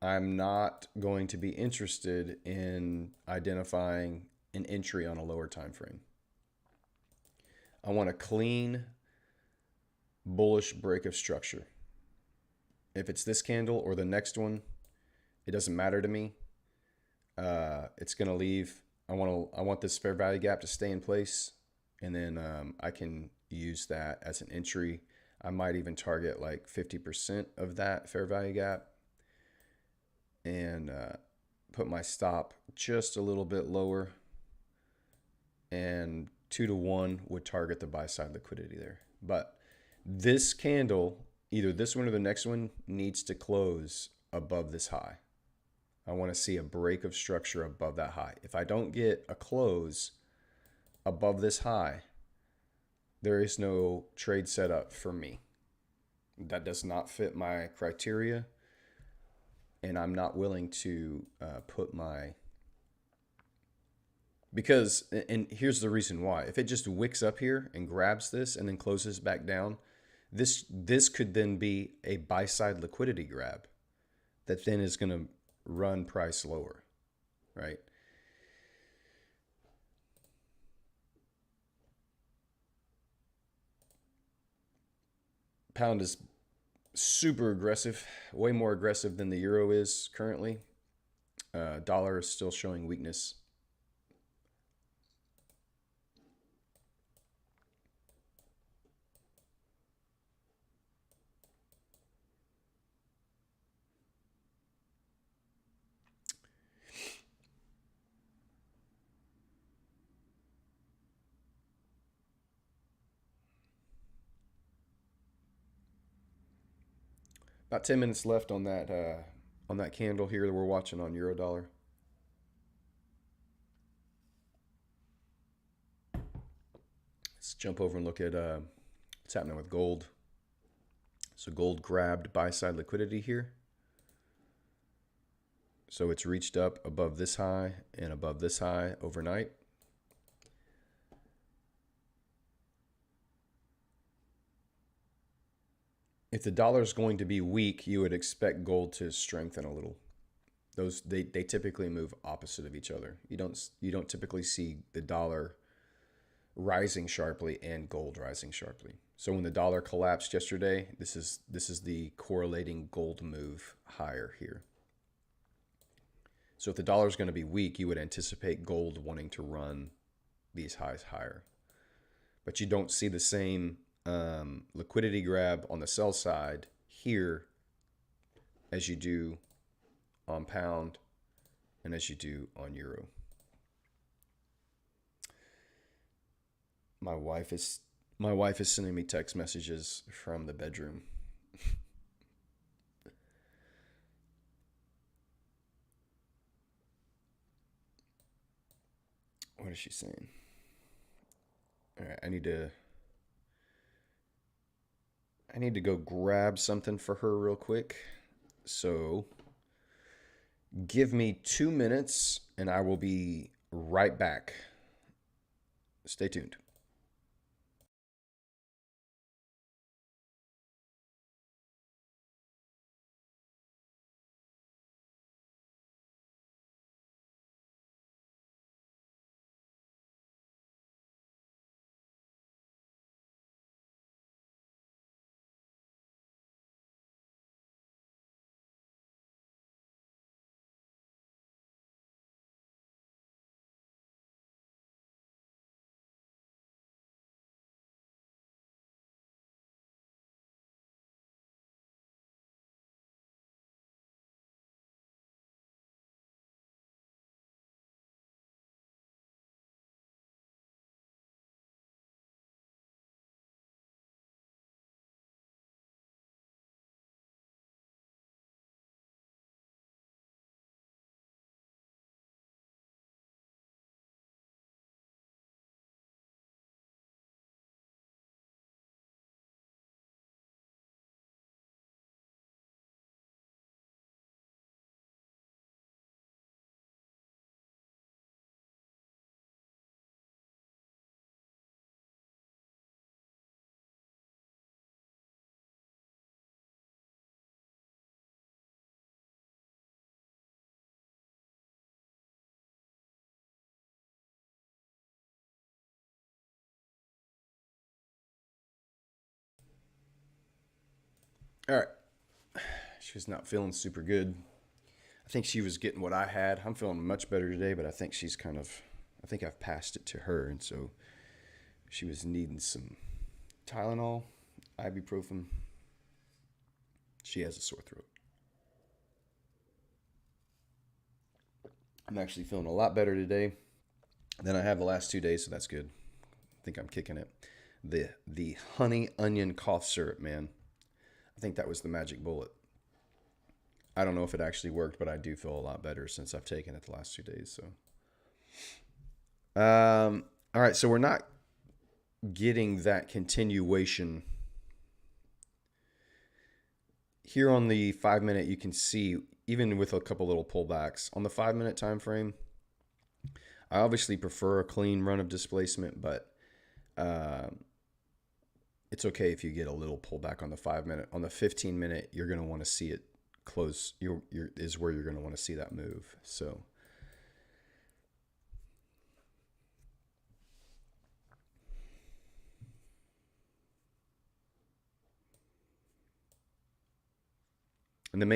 I'm not going to be interested in identifying an entry on a lower time frame. I want a clean, bullish break of structure. If it's this candle or the next one, it doesn't matter to me. It's gonna leave. I want this fair value gap to stay in place, and then I can use that as an entry. I might even target like 50% of that fair value gap and put my stop just a little bit lower, and 2 to 1 would target the buy side liquidity there. But this candle, either this one or the next one, needs to close above this high. I want to see a break of structure above that high. If I don't get a close above this high, there is no trade setup for me. That does not fit my criteria, and I'm not willing to put my... Because, and here's the reason why. If it just wicks up here and grabs this and then closes back down, this could then be a buy-side liquidity grab that then is going to run price lower, right? Pound is super aggressive, way more aggressive than the euro is currently. Dollar is still showing weakness. About 10 minutes left on that candle here that we're watching on euro dollar. Let's jump over and look at what's happening with gold. So gold grabbed buy side liquidity here. So it's reached up above this high and above this high overnight. If the dollar is going to be weak, you would expect gold to strengthen a little. They typically move opposite of each other. You don't typically see the dollar rising sharply and gold rising sharply. So when the dollar collapsed yesterday, this is the correlating gold move higher here. So if the dollar is going to be weak, you would anticipate gold wanting to run these highs higher. But you don't see the same liquidity grab on the sell side here as you do on pound and as you do on euro. My wife is sending me text messages from the bedroom. What is she saying? All right, I need to go grab something for her real quick. So give me 2 minutes and I will be right back. Stay tuned. All right. She's not feeling super good. I think she was getting what I had. I'm feeling much better today, but I think I think I've passed it to her. And so she was needing some Tylenol, ibuprofen. She has a sore throat. I'm actually feeling a lot better today than I have the last 2 days, so that's good. I think I'm kicking it. The honey onion cough syrup, man. I think that was the magic bullet. I don't know if it actually worked, but I do feel a lot better since I've taken it the last 2 days. All right, so we're not getting that continuation here on the 5 minute. You can see even with a couple little pullbacks on the 5 minute time frame. I obviously prefer a clean run of displacement, but it's okay if you get a little pullback on the 5 minute. On the 15 minute, you're going to want to see it close. Is where you're going to want to see that move. So and the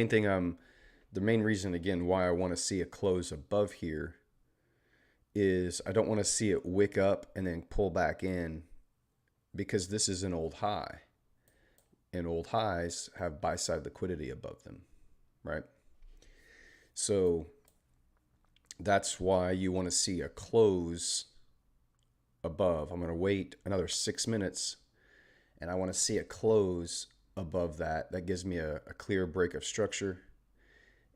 main reason again why I want to see a close above here is I don't want to see it wick up and then pull back in, because this is an old high, and old highs have buy side liquidity above them, right? So that's why you want to see a close above. I'm going to wait another 6 minutes and I want to see a close above that. That gives me a clear break of structure.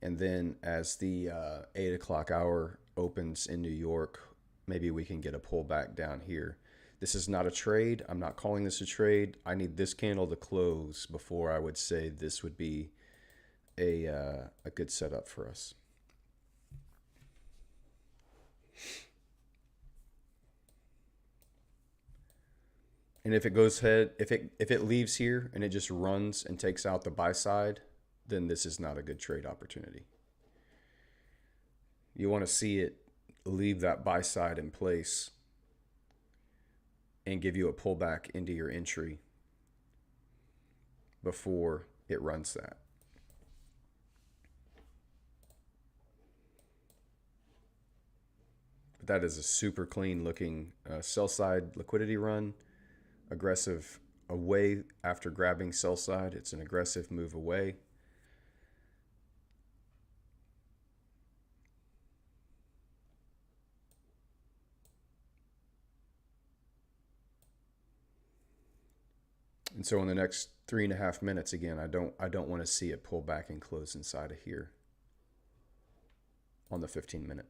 And then as the 8 o'clock hour opens in New York, maybe we can get a pullback down here. This is not a trade. I'm not calling this a trade. I need this candle to close before I would say this would be a good setup for us. And if it goes ahead, if it leaves here and it just runs and takes out the buy side, then this is not a good trade opportunity. You want to see it leave that buy side in place and give you a pullback into your entry before it runs that. But that is a super clean looking sell side liquidity run. Aggressive away after grabbing sell side. It's an aggressive move away. And so in the next 3.5 minutes, again, I don't want to see it pull back and close inside of here on the 15-minute.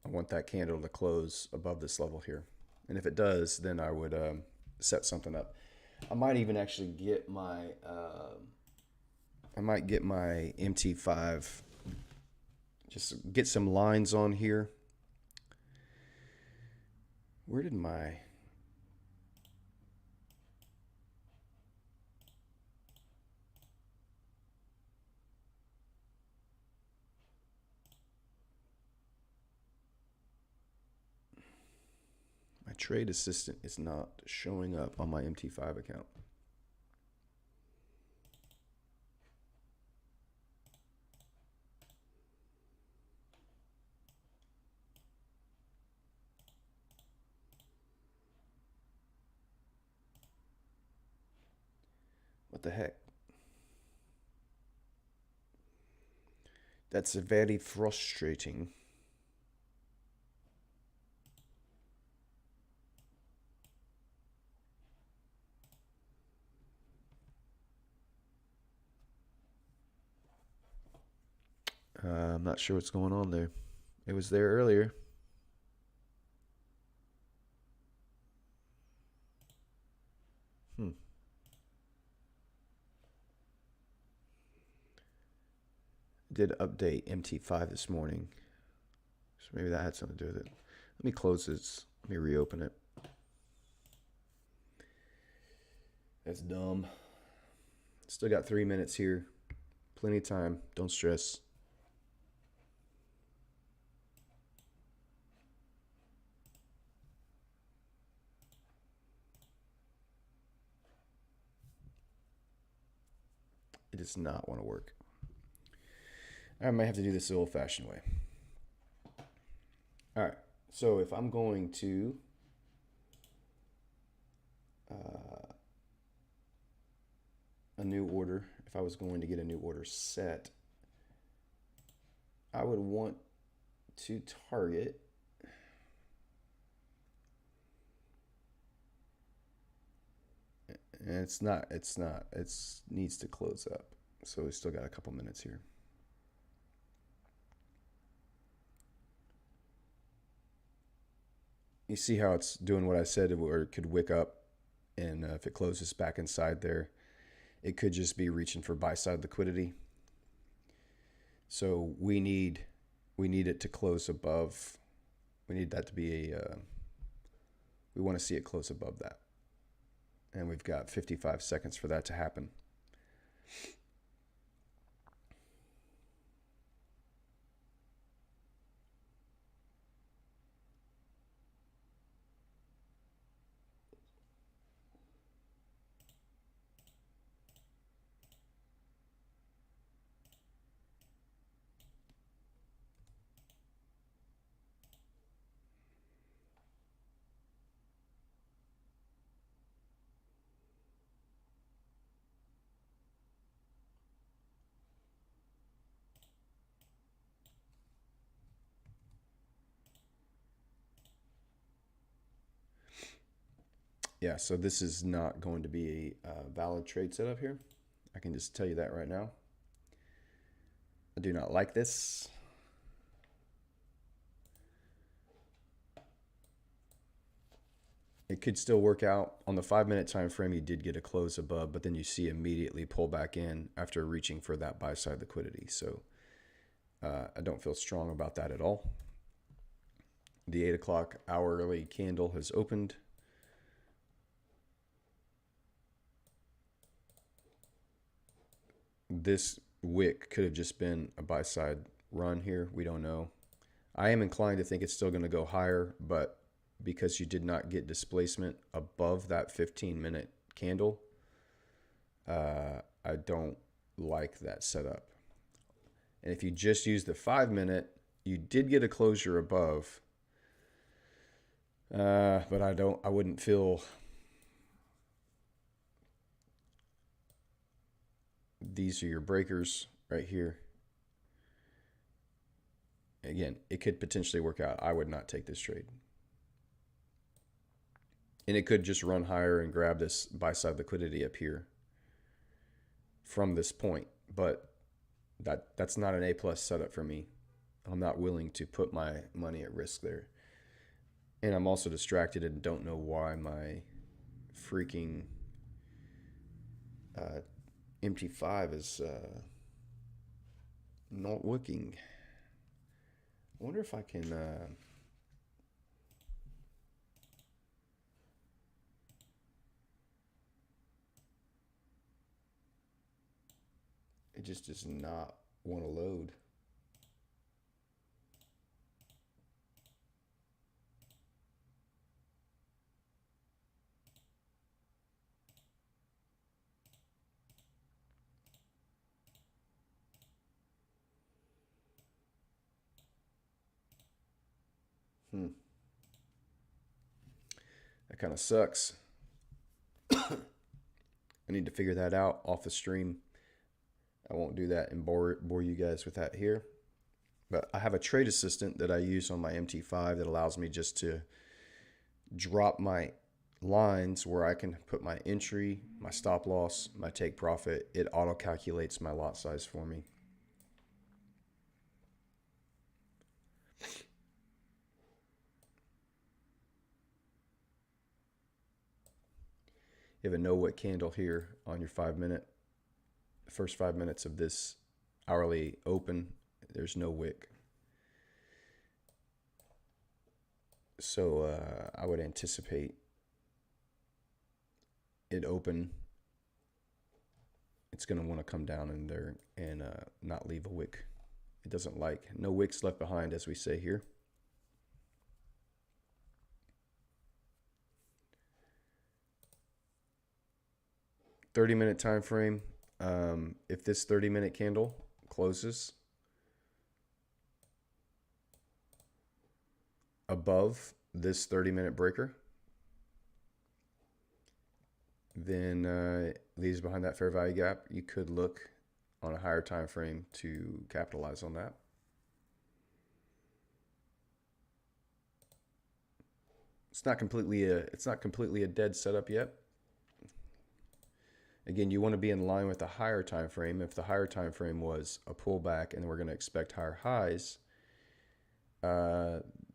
I want that candle to close above this level here. And if it does, then I would set something up. I might even actually get my MT5. Just get some lines on here. Where did my trade assistant is not showing up on my MT5 account? What the heck? That's very frustrating. I'm not sure what's going on there. It was there earlier. Did update MT5 this morning. So maybe that had something to do with it. Let me close this. Let me reopen it. That's dumb. Still got 3 minutes here. Plenty of time. Don't stress. It does not want to work. I might have to do this the old-fashioned way. All right. So if I'm going to a new order, if I was going to get a new order set, I would want to target and it's needs to close up. So we still got a couple minutes here. You see how it's doing what I said, where it could wick up, and if it closes back inside there, it could just be reaching for buy side liquidity. So we need it to close above. We need that to be we want to see it close above that. And we've got 55 seconds for that to happen. Yeah, so this is not going to be a valid trade setup here. I can just tell you that right now. I do not like this. It could still work out. On the 5-minute time frame, you did get a close above, but then you see immediately pull back in after reaching for that buy side liquidity. So I don't feel strong about that at all. The 8 o'clock hourly candle has opened. this wick could have just been a buy side run here. We don't know. I am inclined to think it's still going to go higher, but because you did not get displacement above that 15-minute candle, I don't like that setup. And if you just use the 5-minute, you did get a closure above, but I wouldn't feel. These are your breakers right here. Again, it could potentially work out. I would not take this trade. And it could just run higher and grab this buy side liquidity up here from this point. But that's not an A+ setup for me. I'm not willing to put my money at risk there. And I'm also distracted and don't know why my freaking MT5 is not working. I wonder if I can it just does not want to load. That kind of sucks. I need to figure that out off the stream. I won't do that and bore you guys with that here. But I have a trade assistant that I use on my MT5 that allows me just to drop my lines where I can put my entry, my stop loss, my take profit. It auto calculates my lot size for me. You have a no wick candle here on your 5-minute. The first 5 minutes of this hourly open, there's no wick. So I would anticipate it open. It's going to want to come down in there and not leave a wick. It doesn't like. No wicks left behind, as we say here. $30-minute time frame. If this 30-minute candle closes above this 30-minute breaker, then leaves behind that fair value gap, you could look on a higher time frame to capitalize on that. It's not completely a dead setup yet. Again, you want to be in line with the higher time frame. If the higher time frame was a pullback and we're going to expect higher highs,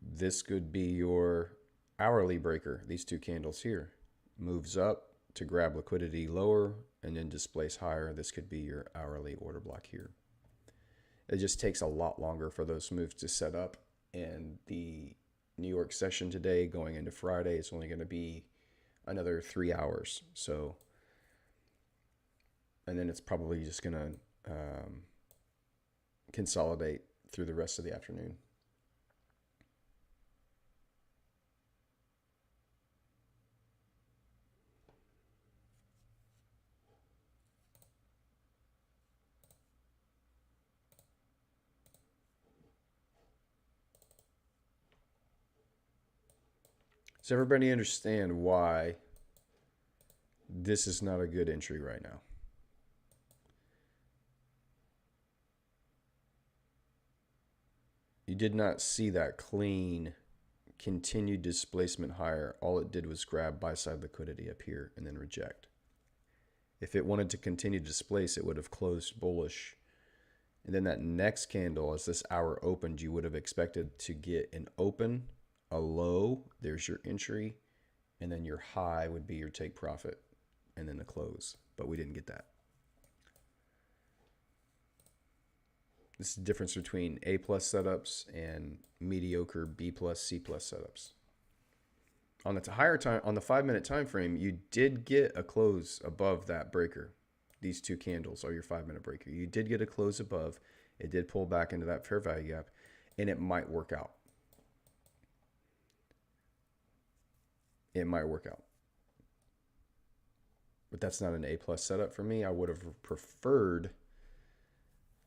this could be your hourly breaker. These two candles here moves up to grab liquidity lower and then displace higher. This could be your hourly order block here. It just takes a lot longer for those moves to set up, and the New York session today going into Friday is only going to be another 3 hours. So, and then it's probably just going to consolidate through the rest of the afternoon. Does everybody understand why this is not a good entry right now? You did not see that clean continued displacement higher. All it did was grab buy side liquidity up here and then reject. If it wanted to continue to displace, it would have closed bullish. And then that next candle, as this hour opened, you would have expected to get an open, a low, there's your entry, and then your high would be your take profit, and then a close. But we didn't get that. This is the difference between A+ setups and mediocre B+, C+ setups. On the higher time, on the 5-minute time frame, you did get a close above that breaker. these two candles are your 5-minute breaker. You did get a close above. It did pull back into that fair value gap, and it might work out. It might work out. But that's not an A-plus setup for me. I would have preferred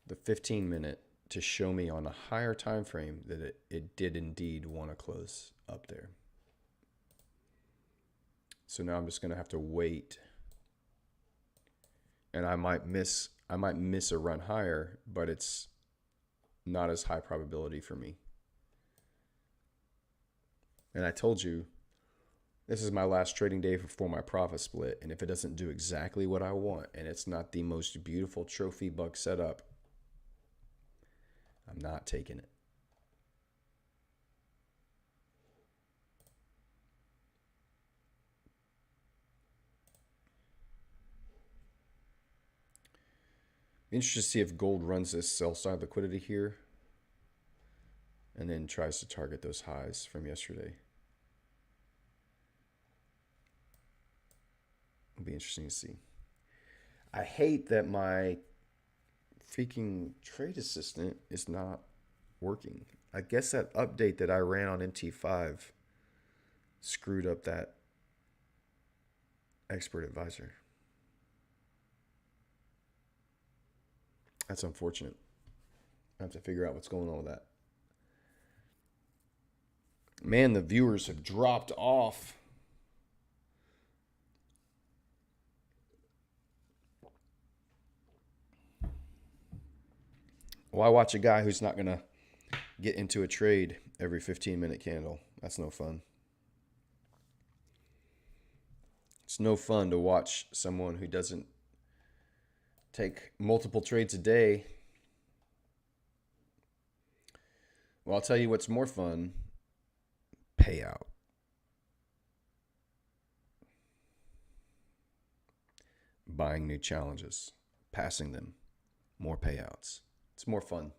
the 15-minute to show me on a higher time frame that it did indeed want to close up there. So now I'm just going to have to wait. And I might miss a run higher, but it's not as high probability for me. And I told you, this is my last trading day before my profit split. And if it doesn't do exactly what I want, and it's not the most beautiful trophy buck setup, I'm not taking it. Interested to see if gold runs this sell side liquidity here and then tries to target those highs from yesterday. It'll be interesting to see. I hate that my freaking trade assistant is not working. I guess that update that I ran on MT5 screwed up that expert advisor. That's unfortunate. I have to figure out what's going on with that. Man, the viewers have dropped off. Why watch a guy who's not going to get into a trade every 15-minute candle? That's no fun. It's no fun to watch someone who doesn't take multiple trades a day. Well, I'll tell you what's more fun. Payout. Buying new challenges. Passing them. More payouts. It's more fun.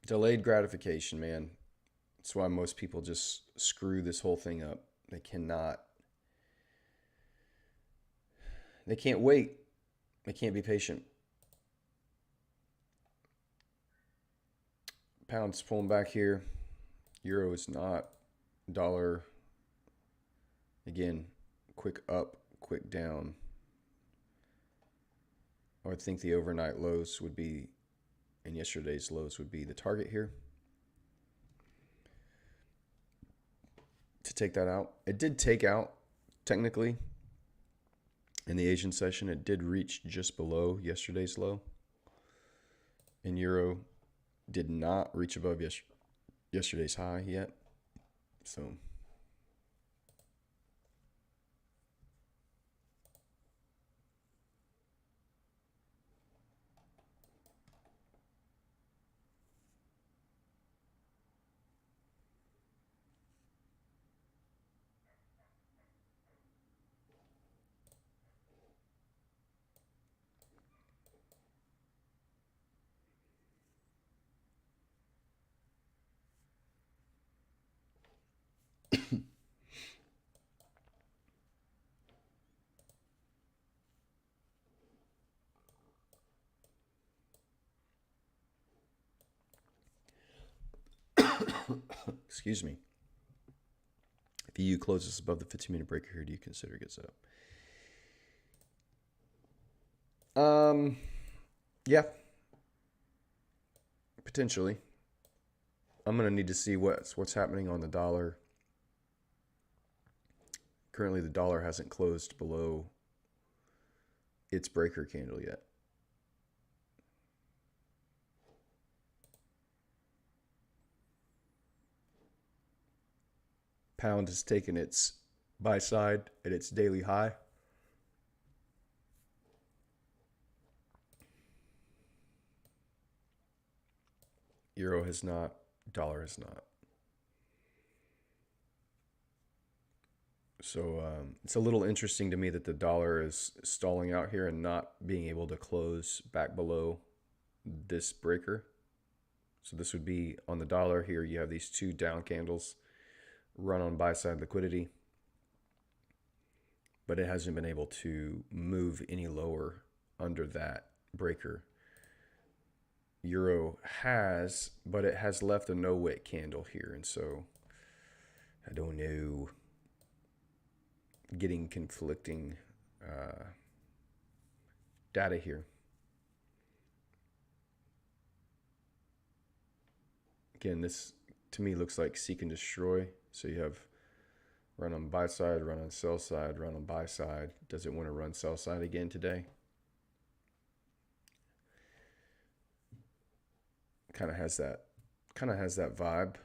Delayed gratification, man. That's why most people just screw this whole thing up. They can't wait. They can't be patient. Pound's pulling back here. Euro is not. Dollar, again, quick up, quick down. I would think the overnight lows would be, and yesterday's lows would be the target here. To take that out. It did take out, technically, in the Asian session. It did reach just below yesterday's low. And Euro did not reach above yesterday's high yet. So excuse me. If EU closes above the 15-minute breaker here, do you consider a good setup? Yeah. Potentially. I'm going to need to see what's happening on the dollar. Currently, the dollar hasn't closed below its breaker candle yet. Pound has taken its buy side at its daily high. Euro has not. Dollar has not. So it's a little interesting to me that the dollar is stalling out here and not being able to close back below this breaker. So this would be on the dollar here. You have these two down candles run on buy side liquidity. but it hasn't been able to move any lower under that breaker. Euro has, but it has left a no wick candle here, and so I don't know. Getting conflicting data here. Again, this to me looks like seek and destroy. So you have run on buy side, run on sell side, run on buy side. Does it want to run sell side again today? Kind of has that vibe.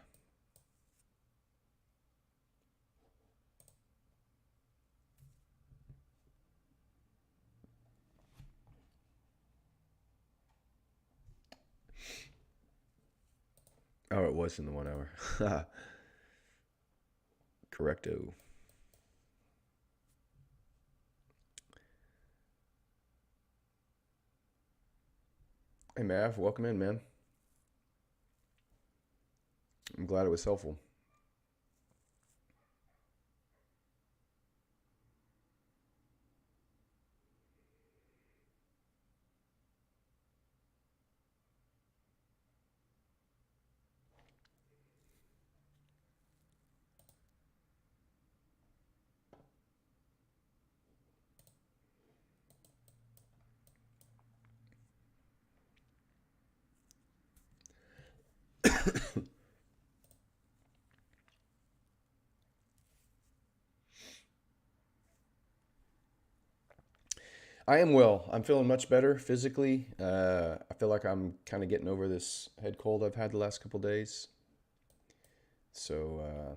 Oh, it was in the 1 hour. Correcto. Hey, Mav, welcome in, man. I'm glad it was helpful. I am well. I'm feeling much better physically. I feel like I'm kind of getting over this head cold I've had the last couple days. So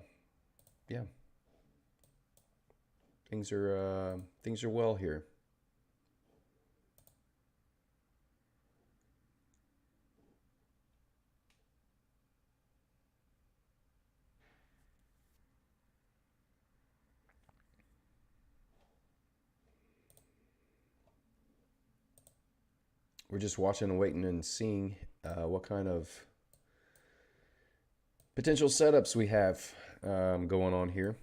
yeah, things are well here. We're just watching and waiting and seeing what kind of potential setups we have going on here.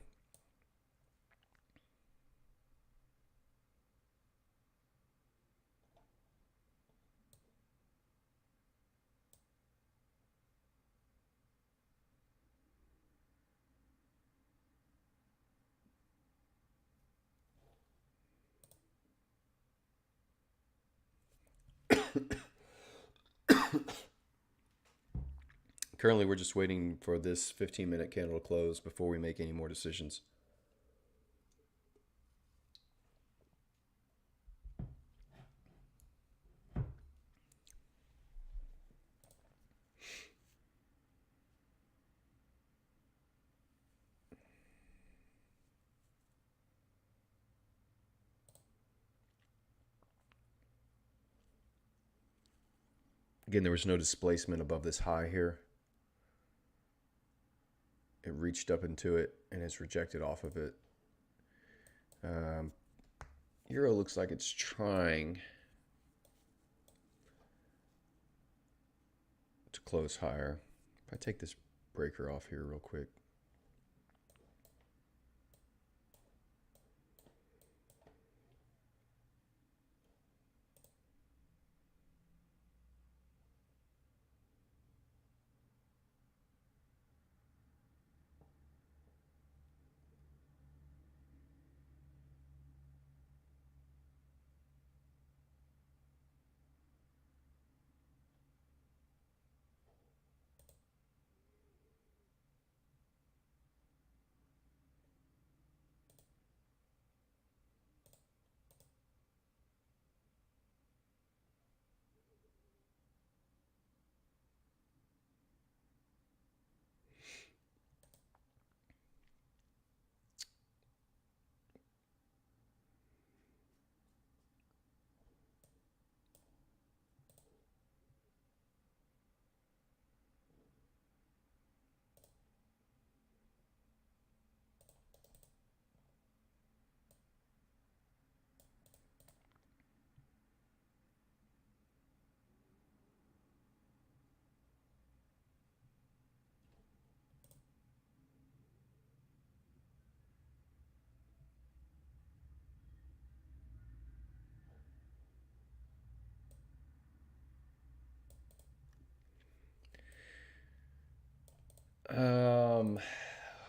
Currently, we're just waiting for this 15-minute candle to close before we make any more decisions. Again, there was no displacement above this high here. It reached up into it and it's rejected off of it. Euro looks like it's trying to close higher. If I take this breaker off here real quick.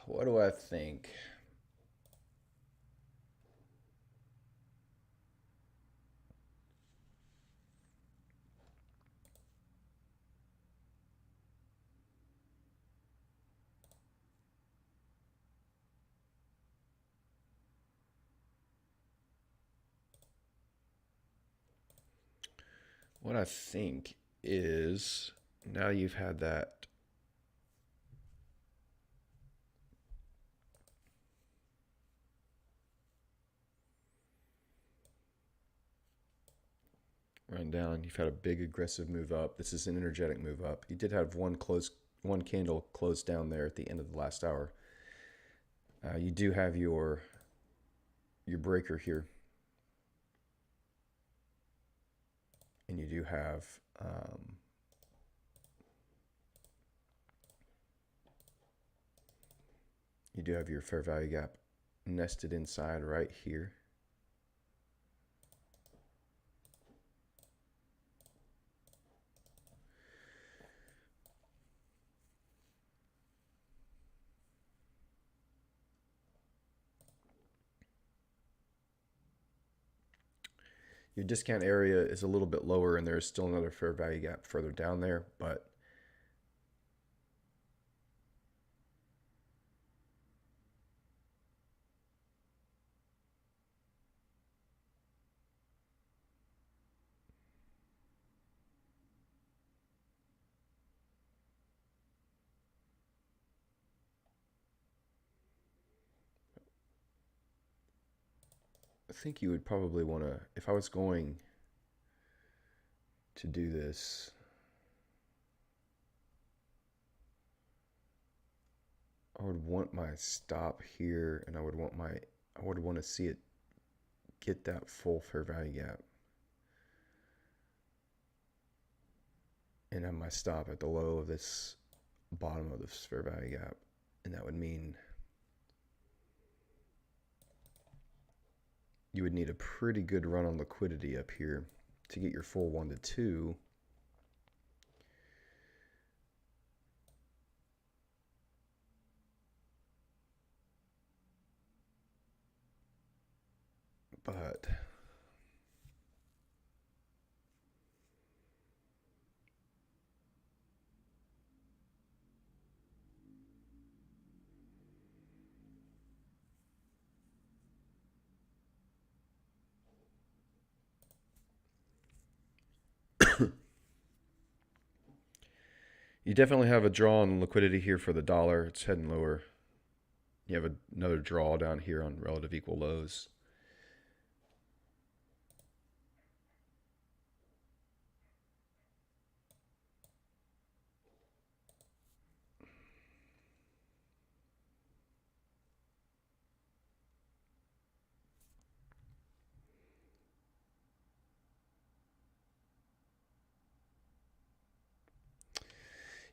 What do I think? What I think is now you've had that run down, you've had a big aggressive move up. This is an energetic move up. You did have one candle close down there at the end of the last hour. You do have your breaker here, and you do have your fair value gap nested inside right here. Your discount area is a little bit lower, and there's still another fair value gap further down there, but I think you would probably want to, if I was going to do this, I would want my stop here, and I would want to see it get that full fair value gap, and have my stop at the low of this bottom of this fair value gap, and that would mean you would need a pretty good run on liquidity up here to get your full 1 to 2. But you definitely have a draw on liquidity here for the dollar. It's heading lower. You have another draw down here on relative equal lows.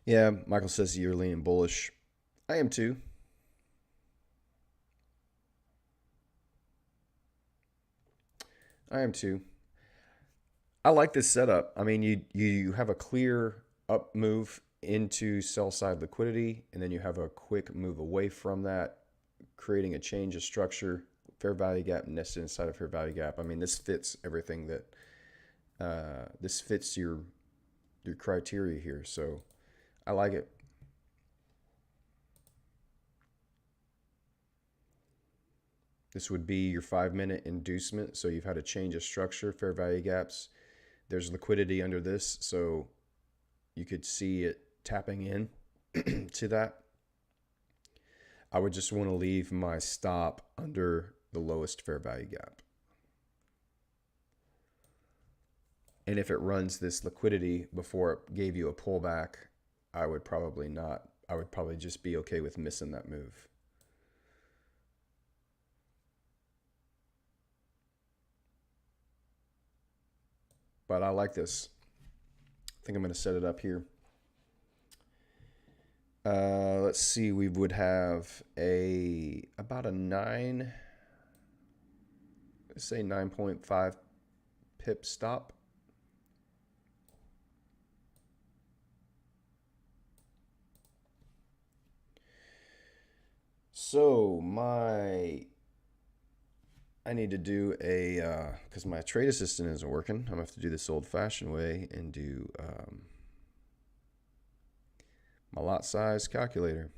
Yeah, Michael says you're leaning bullish. I am too. I am too. I like this setup. I mean, you have a clear up move into sell side liquidity, and then you have a quick move away from that, creating a change of structure, fair value gap nested inside of fair value gap. I mean, this fits everything that this fits your criteria here. So I like it. This would be your 5-minute inducement. So you've had a change of structure, fair value gaps. There's liquidity under this, so you could see it tapping in to that. I would just want to leave my stop under the lowest fair value gap. And if it runs this liquidity before it gave you a pullback, I would probably not. I would probably just be okay with missing that move. But I like this. I think I'm going to set it up here. Let's see. We would have about a 9, let's say 9.5 pip stop. So I need to do because my trade assistant isn't working. I'm gonna have to do this old-fashioned way and do my lot size calculator.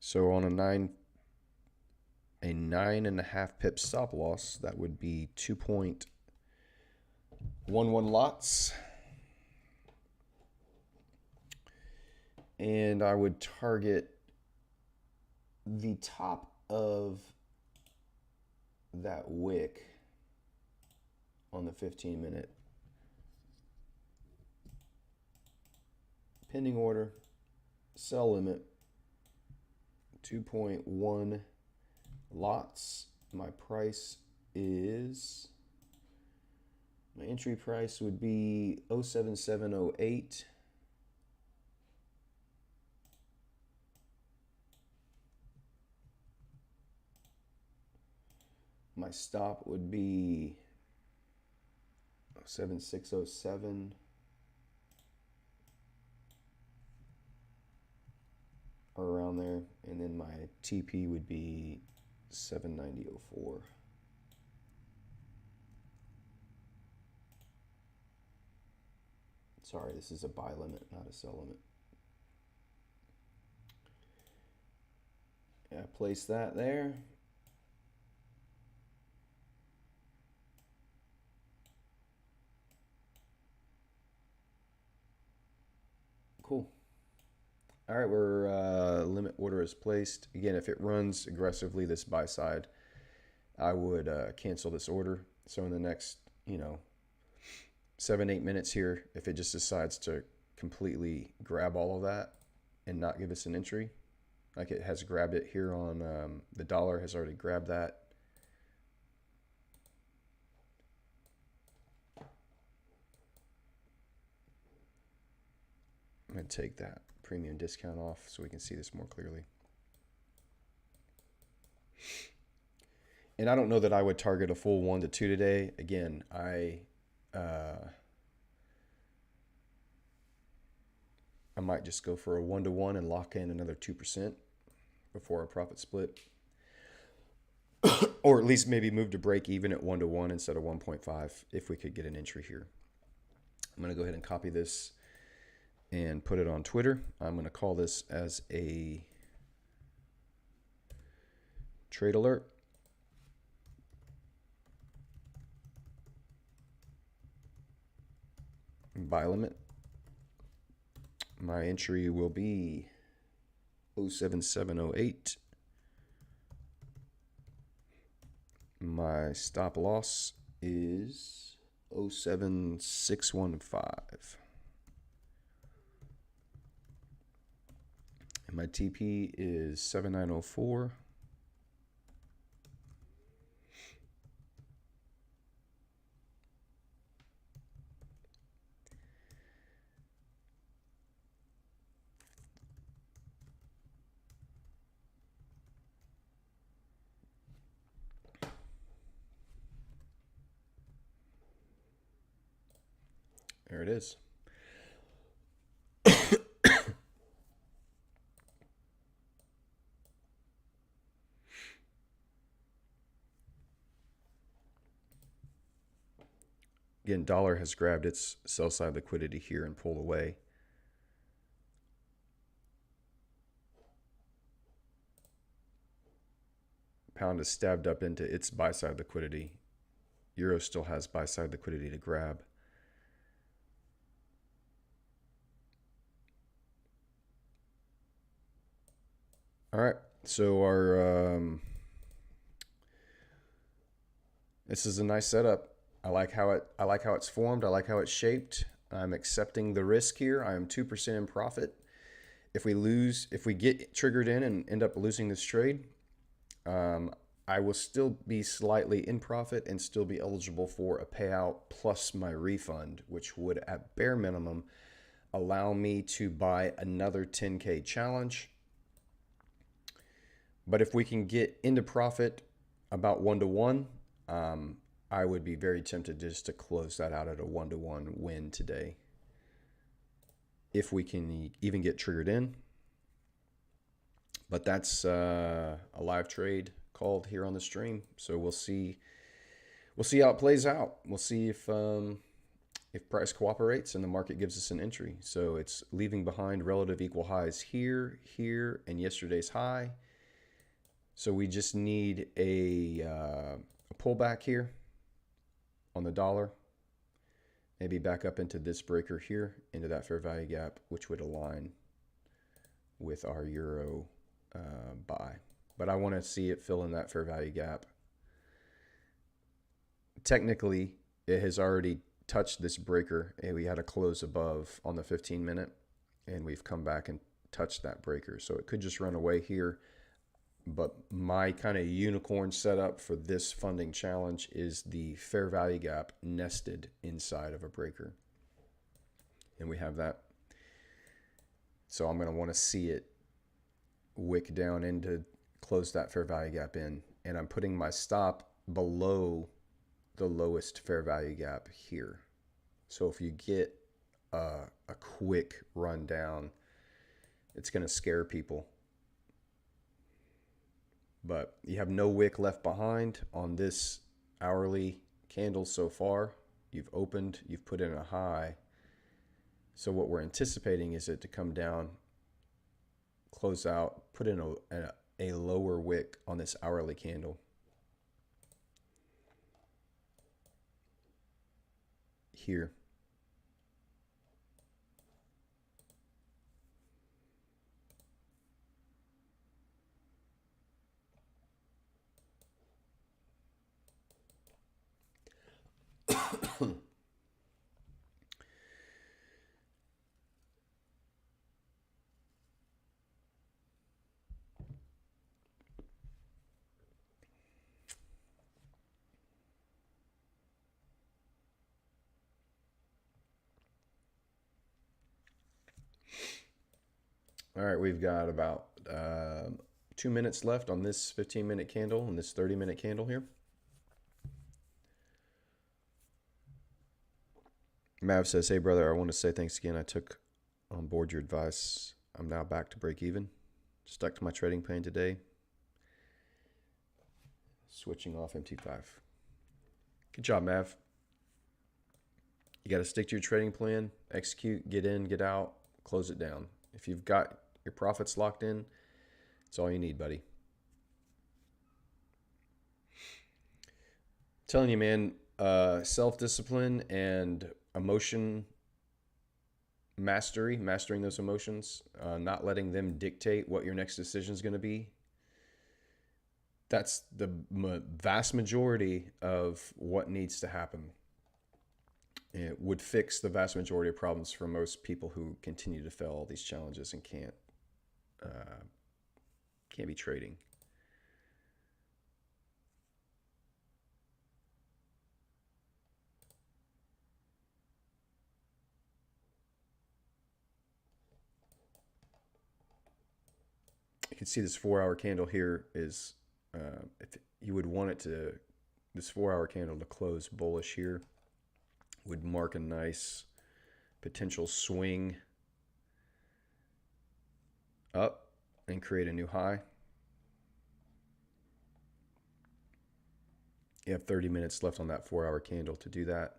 So on a 9.5 pip stop loss, that would be 2.11 lots. And I would target the top of that wick on the 15-minute pending order, sell limit, 2.1 lots. My entry price would be 07708. My stop would be 7607. Or around there. And then my TP would be 79004. Sorry, this is a buy limit, not a sell limit. Yeah, place that there. Cool. All right, we're limit order is placed. Again, if it runs aggressively this buy side, I would cancel this order. So in the next, 7-8 minutes here, if it just decides to completely grab all of that and not give us an entry, like it has grabbed it here on the dollar has already grabbed that. I'm going to take that premium discount off so we can see this more clearly. And I don't know that I would target a full 1 to 2 today. Again, I might just go for a 1 to 1 and lock in another 2% before a profit split. Or at least maybe move to break even at 1 to 1 instead of 1.5 if we could get an entry here. I'm going to go ahead and copy this and put it on Twitter. I'm going to call this as a trade alert. Buy limit. My entry will be 07708. My stop loss is 07615. And my TP is 7904. There it is. Again, dollar has grabbed its sell side liquidity here and pulled away. Pound is stabbed up into its buy side liquidity. Euro still has buy side liquidity to grab. All right, so our this is a nice setup. I like how it's formed. I like how it's shaped. I'm accepting the risk here. I am 2% in profit. If we get triggered in and end up losing this trade, I will still be slightly in profit and still be eligible for a payout plus my refund, which would at bare minimum allow me to buy another 10K challenge But if we can get into profit about 1-to-1, I would be very tempted just to close that out at a 1-to-1 win today. If we can even get triggered in. But that's a live trade called here on the stream. So we'll see how it plays out. We'll see if price cooperates and the market gives us an entry. So it's leaving behind relative equal highs here, and yesterday's high. So we just need a pullback here on the dollar. Maybe back up into this breaker here, into that fair value gap, which would align with our euro buy. But I want to see it fill in that fair value gap. Technically, it has already touched this breaker, and we had a close above on the 15-minute, and we've come back and touched that breaker. So it could just run away here. But my kind of unicorn setup for this funding challenge is the fair value gap nested inside of a breaker. And we have that. So I'm going to want to see it wick down into close that fair value gap in. And I'm putting my stop below the lowest fair value gap here. So if you get a quick run down, it's going to scare people. But you have no wick left behind on this hourly candle so far. You've opened, you've put in a high. So what we're anticipating is it to come down, close out, put in a lower wick on this hourly candle. Here. All right, we've got about 2 minutes left on this 15-minute candle and this 30-minute candle here. Mav says, hey, brother, I want to say thanks again. I took on board your advice. I'm now back to break even. Stuck to my trading plan today. Switching off MT5. Good job, Mav. You got to stick to your trading plan, execute, get in, get out, close it down. If you've got your profits locked in, it's all you need, buddy. I'm telling you, man, self-discipline and emotion mastery, mastering those emotions, not letting them dictate what your next decision is going to be. That's the vast majority of what needs to happen. It would fix the vast majority of problems for most people who continue to fail all these challenges and can't be trading. You can see this 4-hour candle here is, if you would want it to, this 4-hour candle to close bullish here would mark a nice potential swing up and create a new high. You have 30 minutes left on that 4-hour candle to do that.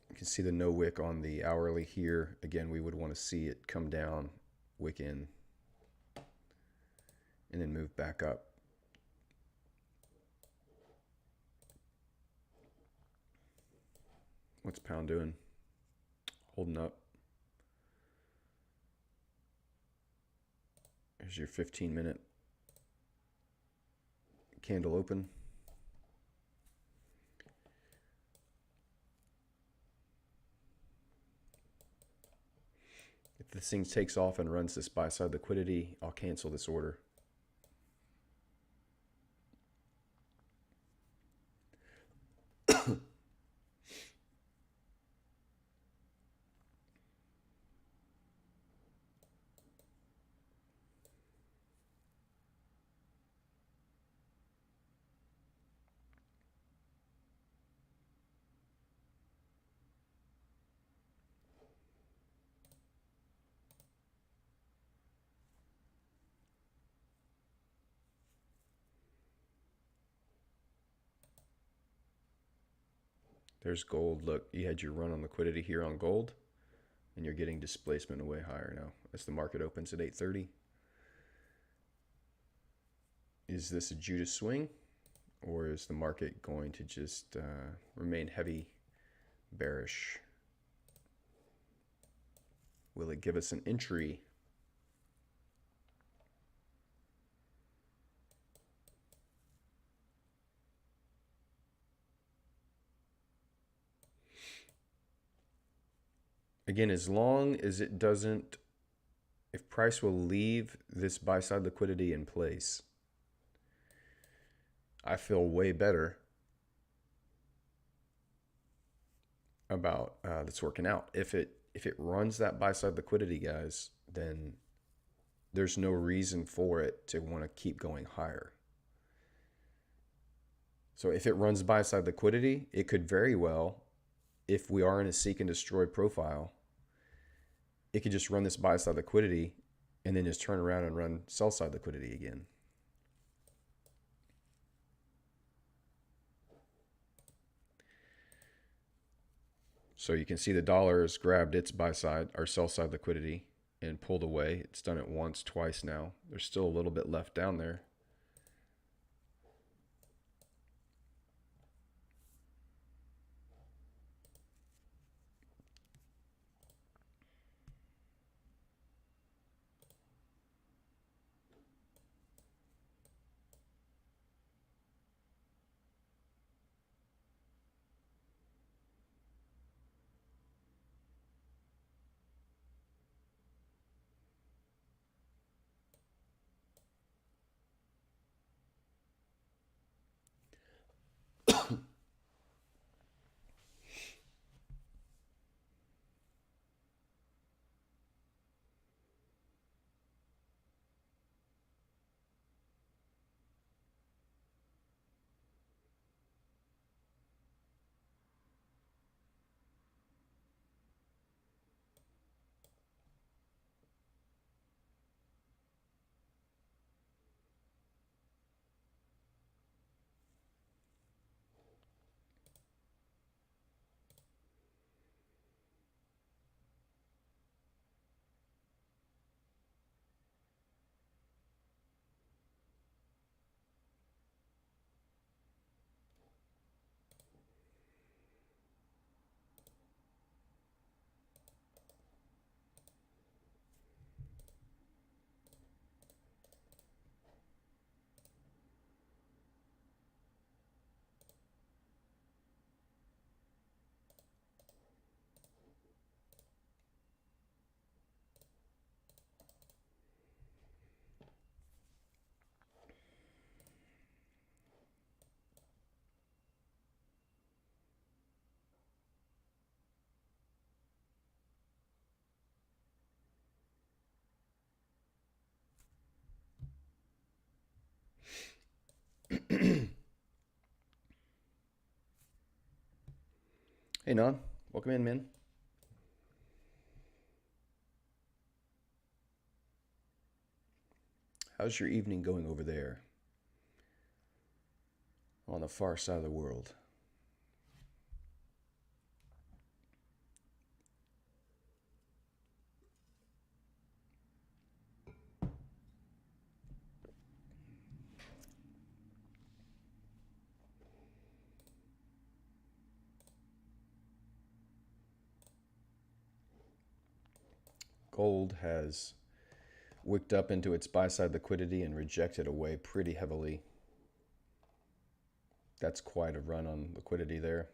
You can see the no wick on the hourly here. Again, we would want to see it come down, wick in, and then move back up. What's pound doing? Holding up. Here's your 15-minute candle open. If this thing takes off and runs this buy-side liquidity, I'll cancel this order. There's gold. Look, you had your run on liquidity here on gold, and you're getting displacement way higher now as the market opens at 8:30. Is this a Judas swing, or is the market going to just remain heavy bearish? Will it give us an entry? Again, as long as it doesn't, if price will leave this buy side liquidity in place, I feel way better about that's working out. If it runs that buy side liquidity, guys, then there's no reason for it to want to keep going higher. So if it runs buy side liquidity, it could very well, if we are in a seek and destroy profile, it could just run this buy side liquidity and then just turn around and run sell side liquidity again. So you can see the dollar has grabbed its buy side or sell side liquidity and pulled away. It's done it once, twice now. There's still a little bit left down there. Hey, Non. Welcome in, man. How's your evening going over there on the far side of the world? Gold has wicked up into its buy side liquidity and rejected away pretty heavily. That's quite a run on liquidity there.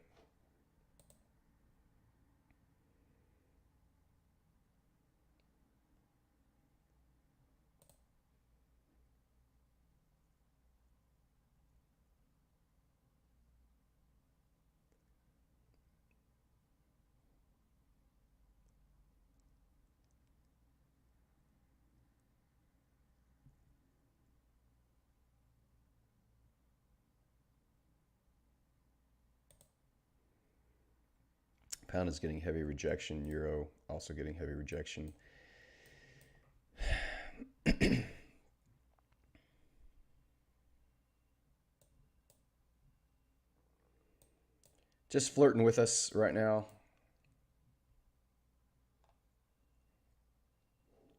Pound is getting heavy rejection. Euro also getting heavy rejection. just flirting with us right now.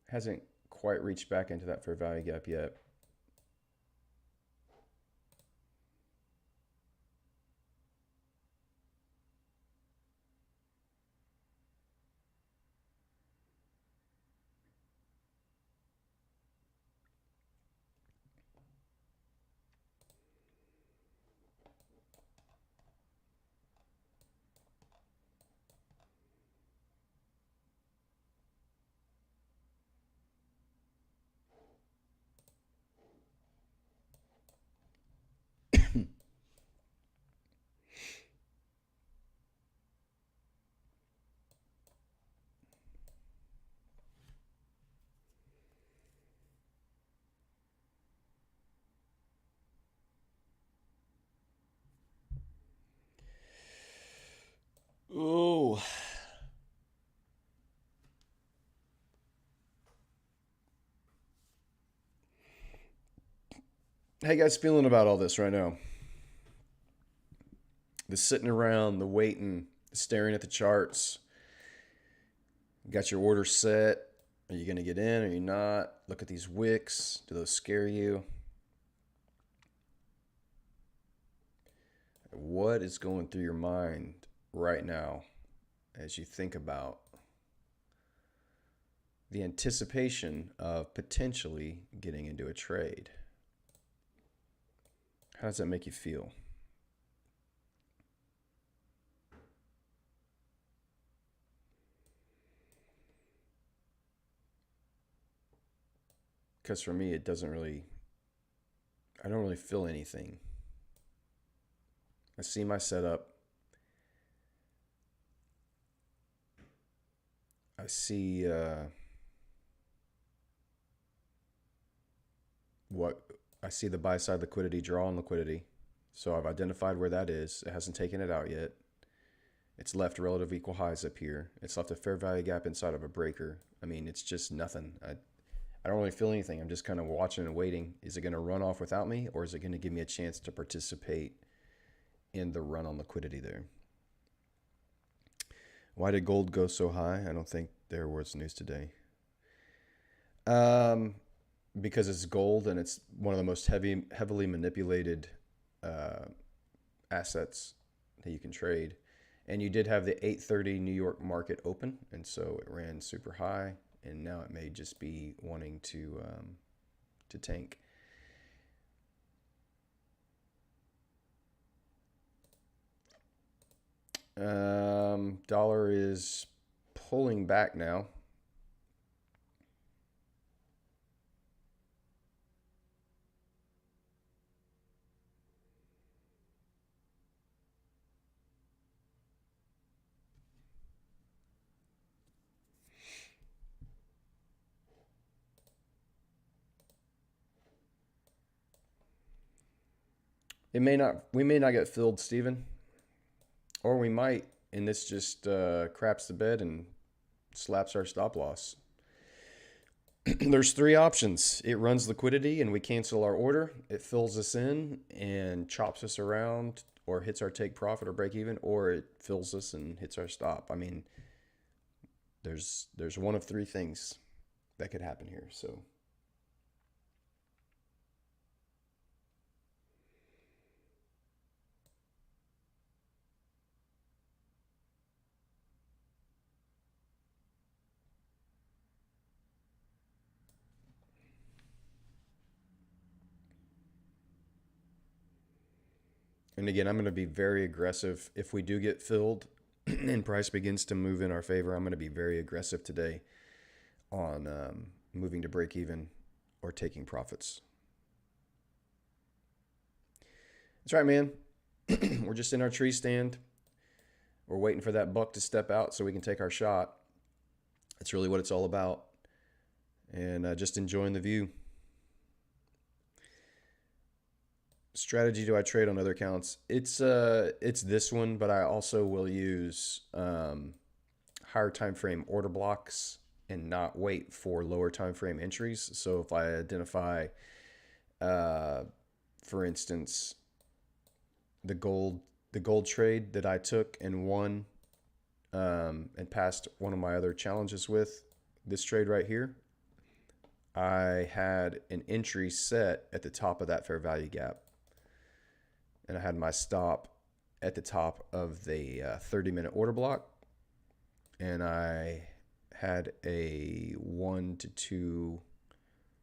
Hasn't quite reached back into that fair value gap yet. Oh, how you guys feeling about all this right now? The sitting around, the waiting, the staring at the charts. You got your order set. Are you going to get in? Are you not? Look at these wicks. Do those scare you? What is going through your mind right now as you think about the anticipation of potentially getting into a trade? How does that make you feel? Because for me, I don't really feel anything. I see my setup. I see what I see the buy side liquidity, draw on liquidity. So I've identified where that is. It hasn't taken it out yet. It's left relative equal highs up here. It's left a fair value gap inside of a breaker. I mean, it's just nothing. I don't really feel anything. I'm just kind of watching and waiting. Is it going to run off without me, or is it going to give me a chance to participate in the run on liquidity there? Why did gold go so high? I don't think there was news today. Um, because it's gold and it's one of the most heavily manipulated uh, assets that you can trade. And you did have the 8:30 New York market open, and so it ran super high, and now it may just be wanting to tank. Dollar is pulling back now. We may not get filled, Steven, or we might, and this just craps the bed and slaps our stop loss. There's three options. It runs liquidity and we cancel our order. It fills us in and chops us around or hits our take profit or break even, or it fills us and hits our stop. I mean, there's one of three things that could happen here. So and again, I'm going to be very aggressive if we do get filled and price begins to move in our favor. I'm going to be very aggressive today on moving to break even or taking profits. That's right, man. We're just in our tree stand. We're waiting for that buck to step out so we can take our shot. That's really what it's all about. And just enjoying the view. Strategy do I trade on other accounts? It's this one, but I also will use higher time frame order blocks and not wait for lower time frame entries. So if I identify, for instance, the the gold trade that I took and won and passed one of my other challenges with, this trade right here, I had an entry set at the top of that fair value gap. And I had my stop at the top of the 30-minute order block. And I had a 1 to 2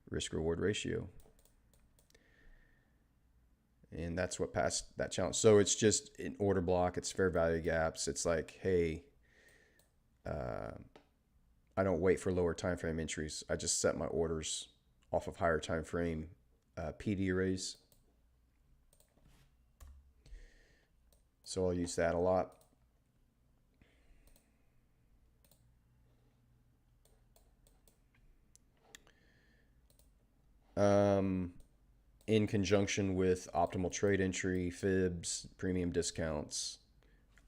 risk reward ratio. And that's what passed that challenge. So it's just an order block. It's fair value gaps. It's like, hey, I don't wait for lower time frame entries. I just set my orders off of higher time frame PD arrays. So I'll use that a lot. In conjunction with optimal trade entry, fibs, premium discounts.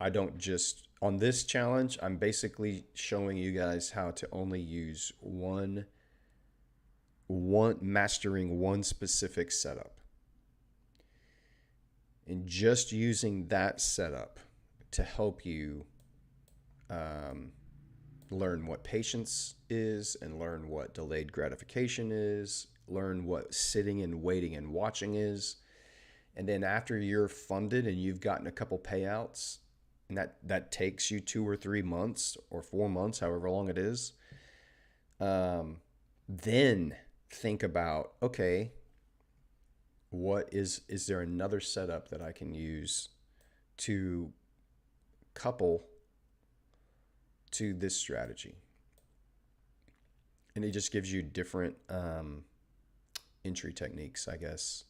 I don't just, on this challenge, I'm basically showing you guys how to only use mastering one specific setup. And just using that setup to help you learn what patience is and learn what delayed gratification is, learn what sitting and waiting and watching is. And then after you're funded and you've gotten a couple payouts, and that takes you 2 or 3 months or 4 months, however long it is, then think about, okay, what is there another setup that I can use to couple to this strategy? And it just gives you different entry techniques, I guess.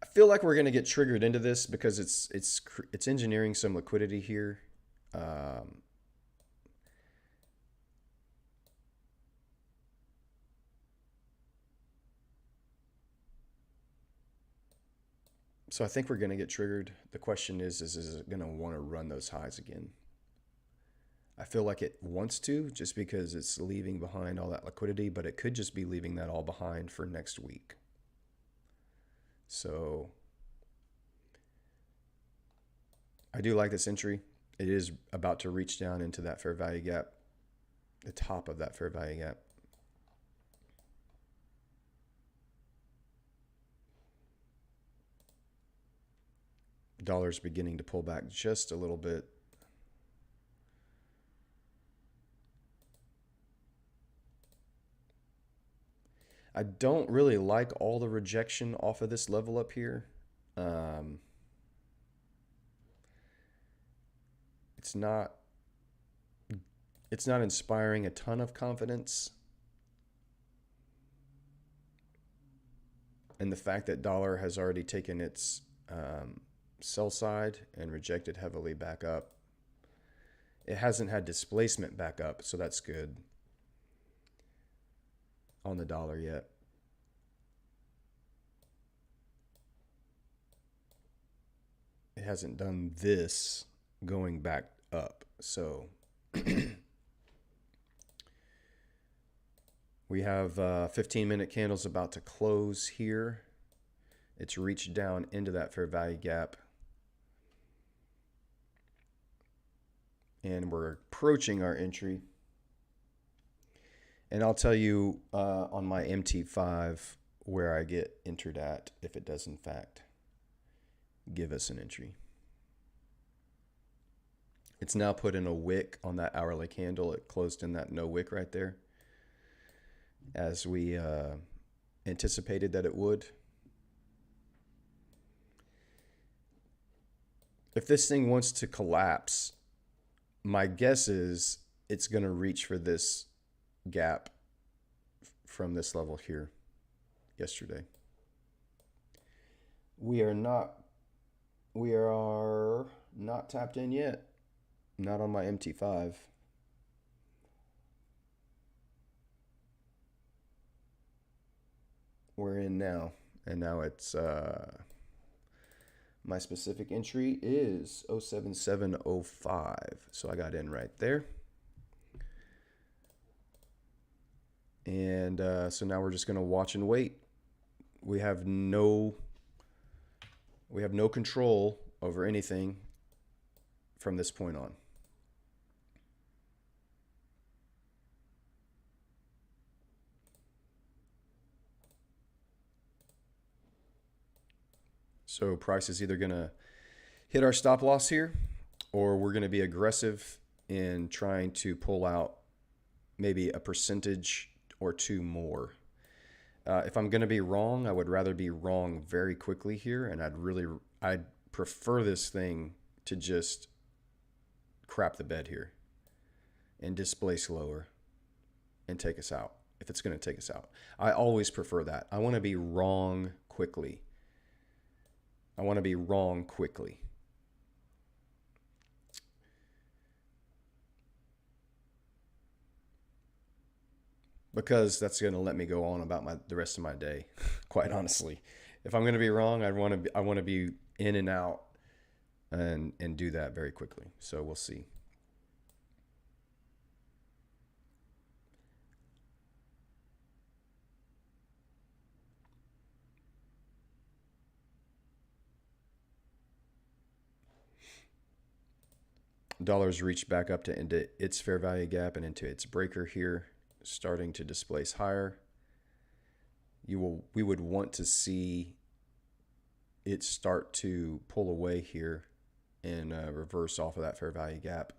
I feel like we're going to get triggered into this because it's engineering some liquidity here. So I think we're going to get triggered. The question is it going to want to run those highs again? I feel like it wants to, just because it's leaving behind all that liquidity, but it could just be leaving that all behind for next week. So I do like this entry. It is about to reach down into that fair value gap, the top of that fair value gap. Dollar's beginning to pull back just a little bit. I don't really like all the rejection off of this level up here. It's not inspiring a ton of confidence. And the fact that dollar has already taken its sell side and rejected heavily back up. It hasn't had displacement back up, so that's good on the dollar yet. It hasn't done this going back up. So we have 15-minute candles about to close here. It's reached down into that fair value gap. And we're approaching our entry. And I'll tell you on my MT5 where I get entered at if it does in fact give us an entry. It's now put in a wick on that hourly candle. It closed in that no wick right there, as we anticipated that it would. If this thing wants to collapse, my guess is it's going to reach for this gap from this level here yesterday. We are not tapped in yet. Not on my MT5. We're in now, and now it's my specific entry is 07705, so I got in right there. And so now we're just going to watch and wait. We have no control over anything from this point on. So price is either going to hit our stop loss here, or we're going to be aggressive in trying to pull out maybe a percentage or two more. If I'm going to be wrong, I would rather be wrong very quickly here, and I'd prefer this thing to just crap the bed here and displace lower and take us out if it's going to take us out. I always prefer that. I want to be wrong quickly. I want to be wrong quickly. Because that's going to let me go on about the rest of my day, quite honestly. If I'm going to be wrong, I want to be in and out and do that very quickly. So we'll see. Dollars reached back up to into its fair value gap and into its breaker here, starting to displace higher. We would want to see it start to pull away here and reverse off of that fair value gap.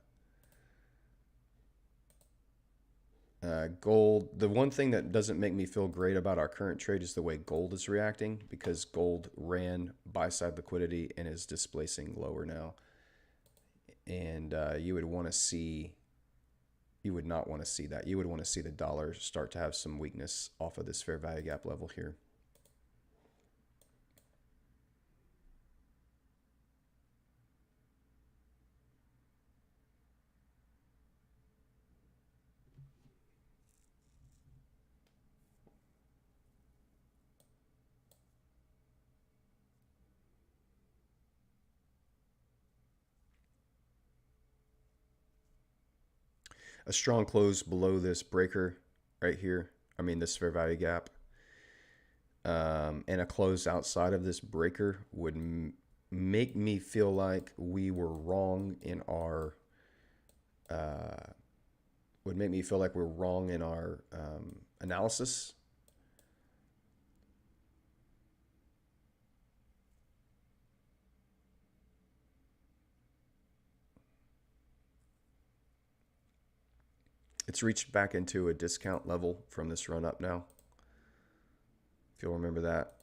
Gold, the one thing that doesn't make me feel great about our current trade is the way gold is reacting, because gold ran buy side liquidity and is displacing lower now. And you would not want to see that. You would want to see the dollar start to have some weakness off of this fair value gap level here. A strong close below this breaker right here. I mean, this fair value gap. And a close outside of this breaker would make me feel like we were wrong in our analysis. It's reached back into a discount level from this run up now. If you'll remember that,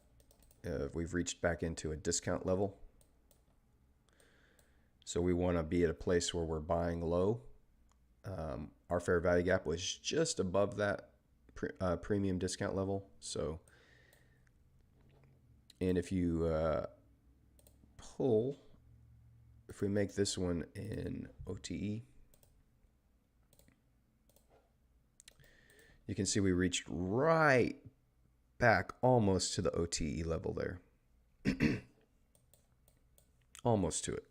we've reached back into a discount level. So we want to be at a place where we're buying low. Our fair value gap was just above that premium discount level. So, and if you if we make this one in OTE, you can see we reached right back almost to the OTE level there. Almost to it.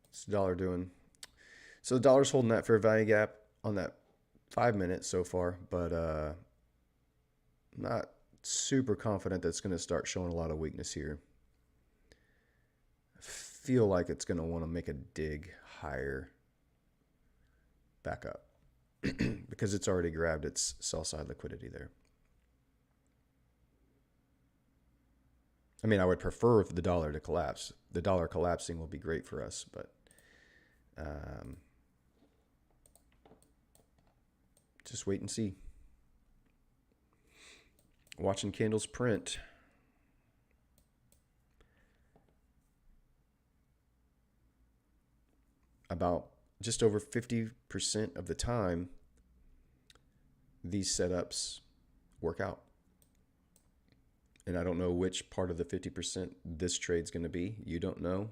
What's the dollar doing? So the dollar's holding that fair value gap on that 5 minute so far, but not super confident that's going to start showing a lot of weakness here. I feel like it's going to want to make a dig higher back up because it's already grabbed its sell side liquidity there. I mean, I would prefer the dollar to collapse. The dollar collapsing will be great for us, but just wait and see. Watching candles print. About just over 50% of the time, these setups work out. And I don't know which part of the 50% this trade's going to be. You don't know.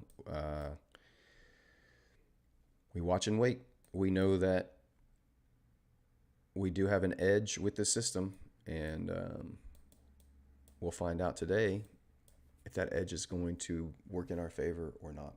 We watch and wait. We know that we do have an edge with this system, and we'll find out today if that edge is going to work in our favor or not.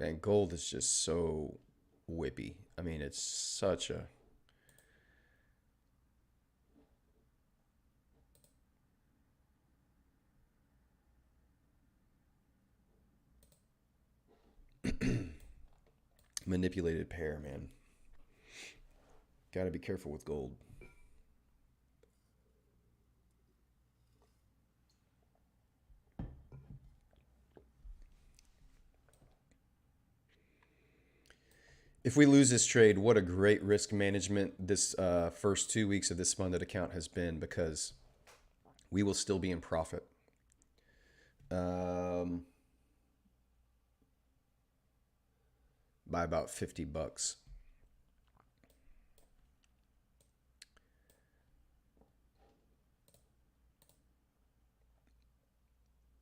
Man, gold is just so whippy. I mean, it's such a manipulated pair, man. Got to be careful with gold. If we lose this trade, what a great risk management this first 2 weeks of this funded account has been, because we will still be in profit. By about $50.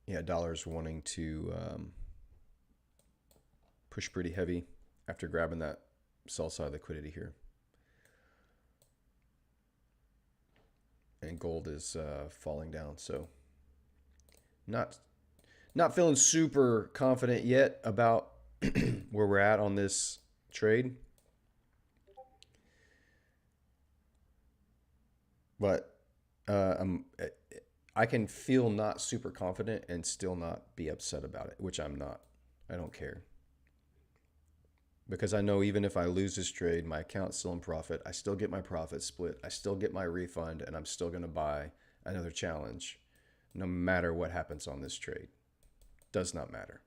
Yeah, dollar's wanting to push pretty heavy after grabbing that sell side liquidity here. And gold is falling down, so not feeling super confident yet about where we're at on this trade. But I can feel not super confident and still not be upset about it, which I'm not. I don't care. Because I know even if I lose this trade, my account's still in profit. I still get my profit split. I still get my refund, and I'm still going to buy another challenge no matter what happens on this trade. Does not matter.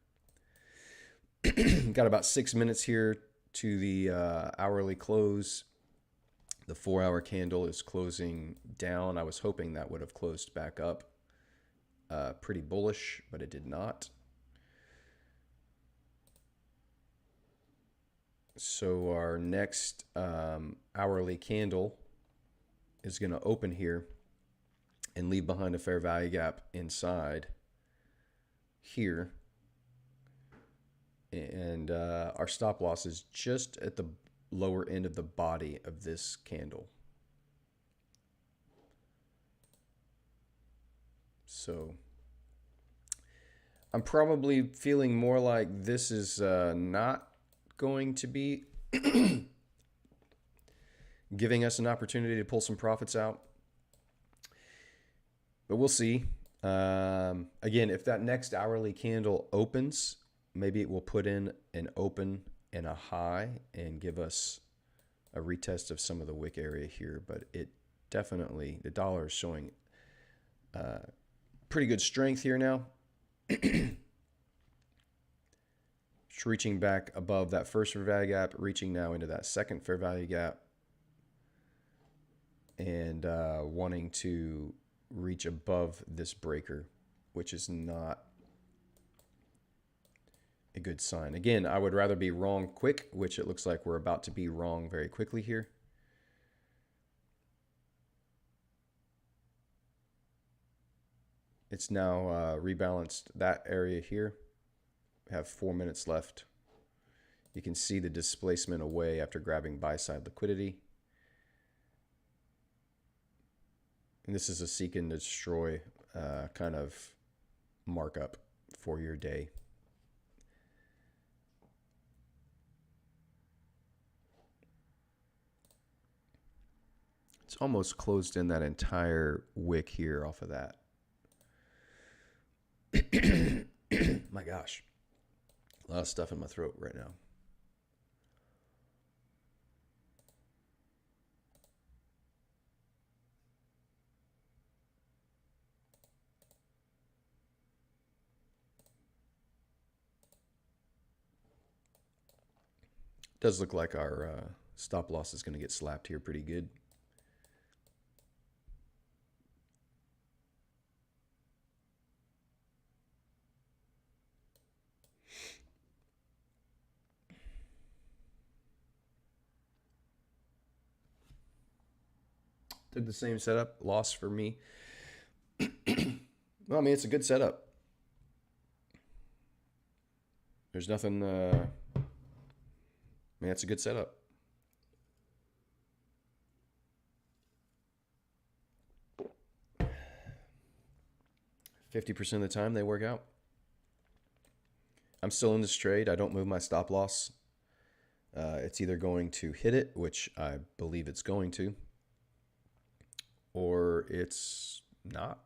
Got about 6 minutes here to the hourly close. The 4-hour candle is closing down. I was hoping that would have closed back up. Pretty bullish, but it did not. So our next hourly candle is going to open here and leave behind a fair value gap inside here. And our stop loss is just at the lower end of the body of this candle. So I'm probably feeling more like this is not going to be giving us an opportunity to pull some profits out. But we'll see. Again, if that next hourly candle opens, maybe it will put in an open and a high and give us a retest of some of the wick area here. But it definitely, the dollar is showing pretty good strength here now. It's reaching back above that first fair value gap, reaching now into that second fair value gap, and wanting to reach above this breaker, which is not a good sign. Again, I would rather be wrong quick, which it looks like we're about to be wrong very quickly here. It's now rebalanced that area here. We have 4 minutes left. You can see the displacement away after grabbing buy side liquidity. And this is a seek and destroy kind of markup for your day. It's almost closed in that entire wick here off of that. My gosh. A lot of stuff in my throat right now. Does look like our stop loss is going to get slapped here pretty good. Took the same setup, loss for me. Well, I mean, it's a good setup. There's nothing. I mean, it's a good setup. $50% of the time they work out. I'm still in this trade. I don't move my stop loss. It's either going to hit it, which I believe it's going to, or it's not.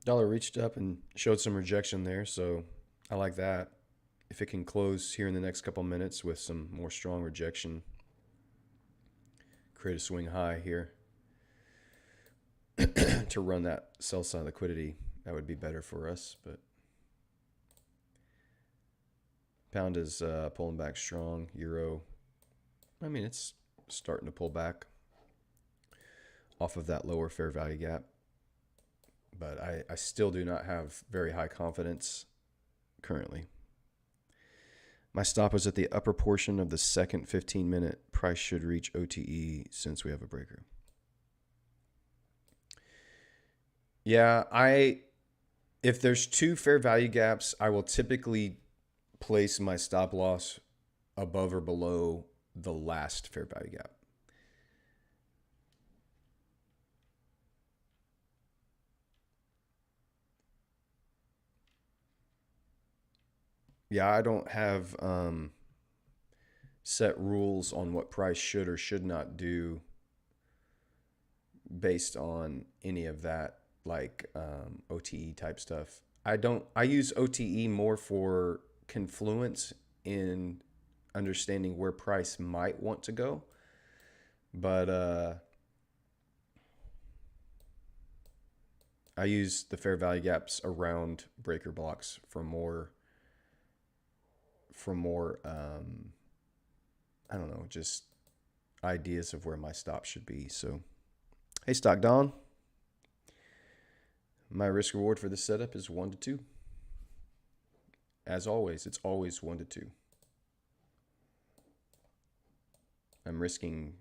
Dollar reached up and showed some rejection there, so I like that. If it can close here in the next couple minutes with some more strong rejection, create a swing high here to run that sell side liquidity, that would be better for us. But pound is pulling back strong. Euro, I mean, it's starting to pull back off of that lower fair value gap. But I still do not have very high confidence currently. My stop was at the upper portion of the second 15-minute. Price should reach OTE since we have a breaker. Yeah, if there's two fair value gaps, I will typically place my stop loss above or below the last fair value gap. Yeah, I don't have set rules on what price should or should not do based on any of that, like OTE type stuff. I use OTE more for confluence in understanding where price might want to go. But I use the fair value gaps around breaker blocks for more I don't know, just ideas of where my stop should be. So, hey, Stock Don. My risk reward for this setup is 1 to 2. As always, it's always 1 to 2. I'm risking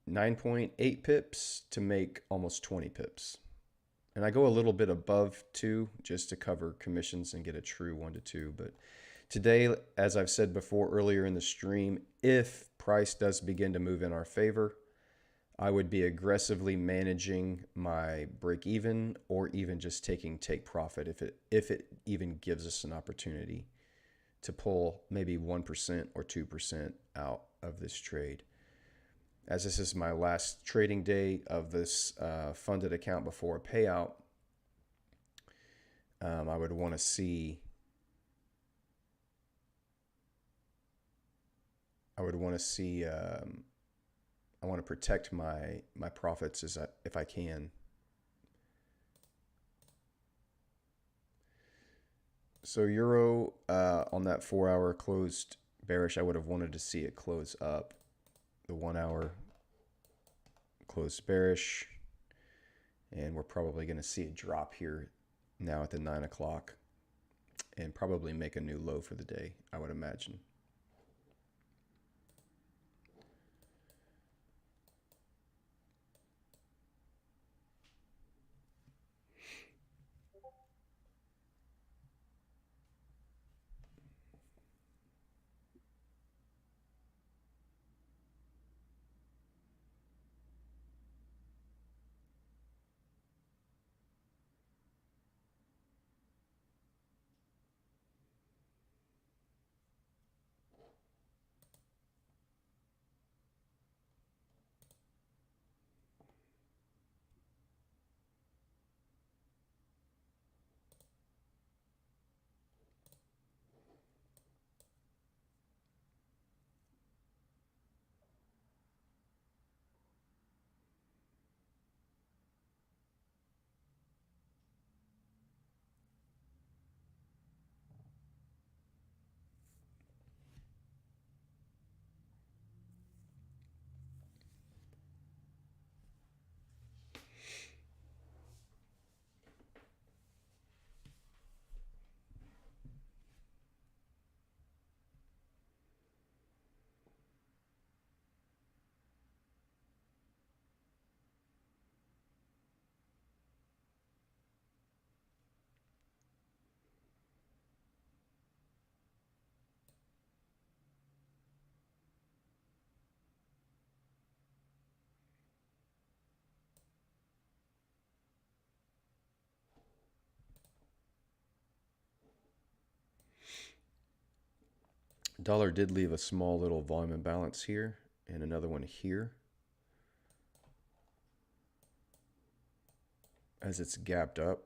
9.8 pips to make almost 20 pips. And I go a little bit above 2 just to cover commissions and get a true 1 to 2. But today, as I've said before earlier in the stream, if price does begin to move in our favor, I would be aggressively managing my break even or even just taking take profit if it even gives us an opportunity to pull maybe 1% or 2% out of this trade. As this is my last trading day of this funded account before a payout, I would want to see I want to protect my profits if I can. So Euro on that 4-hour closed bearish. I would have wanted to see it close up. The 1 hour closed bearish, and we're probably going to see a drop here now at the 9 o'clock and probably make a new low for the day, I would imagine. Dollar did leave a small little volume imbalance here and another one here as it's gapped up.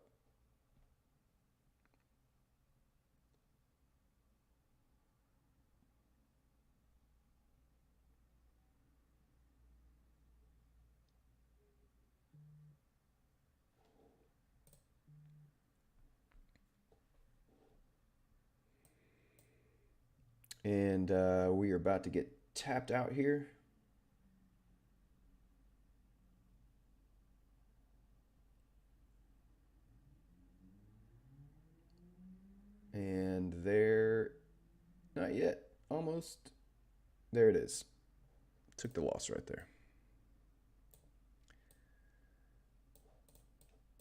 And we are about to get tapped out here. And there, not yet, almost. There it is. Took the loss right there.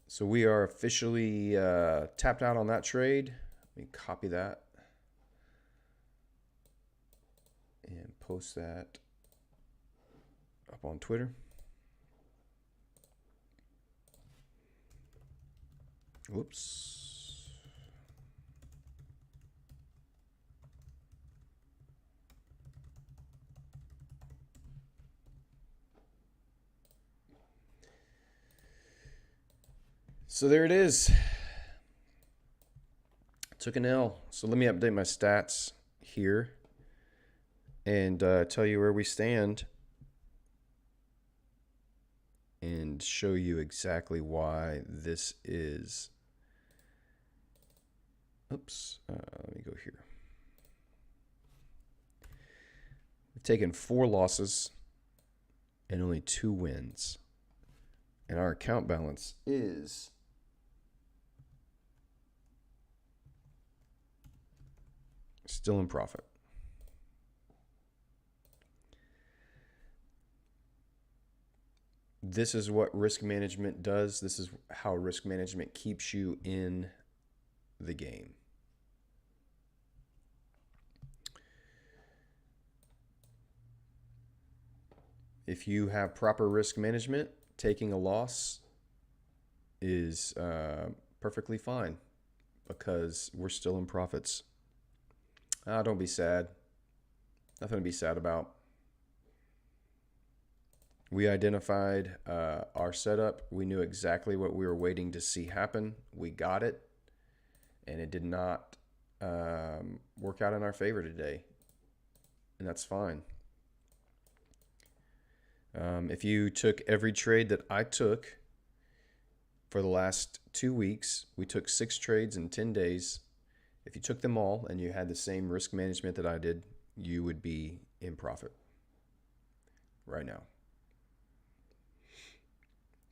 So we are officially tapped out on that trade. Let me copy that and post that up on Twitter. Whoops. So there it is. Took an L. So let me update my stats here and tell you where we stand and show you exactly why this is. Oops. Let me go here. We've taken 4 losses and only 2 wins. And our account balance is still in profit. This is what risk management does. This is how risk management keeps you in the game. If you have proper risk management, taking a loss is perfectly fine because we're still in profits. Don't be sad. Nothing to be sad about. We identified our setup. We knew exactly what we were waiting to see happen. We got it, and it did not work out in our favor today, and that's fine. If you took every trade that I took for the last 2 weeks, we took 6 trades in 10 days. If you took them all and you had the same risk management that I did, you would be in profit right now.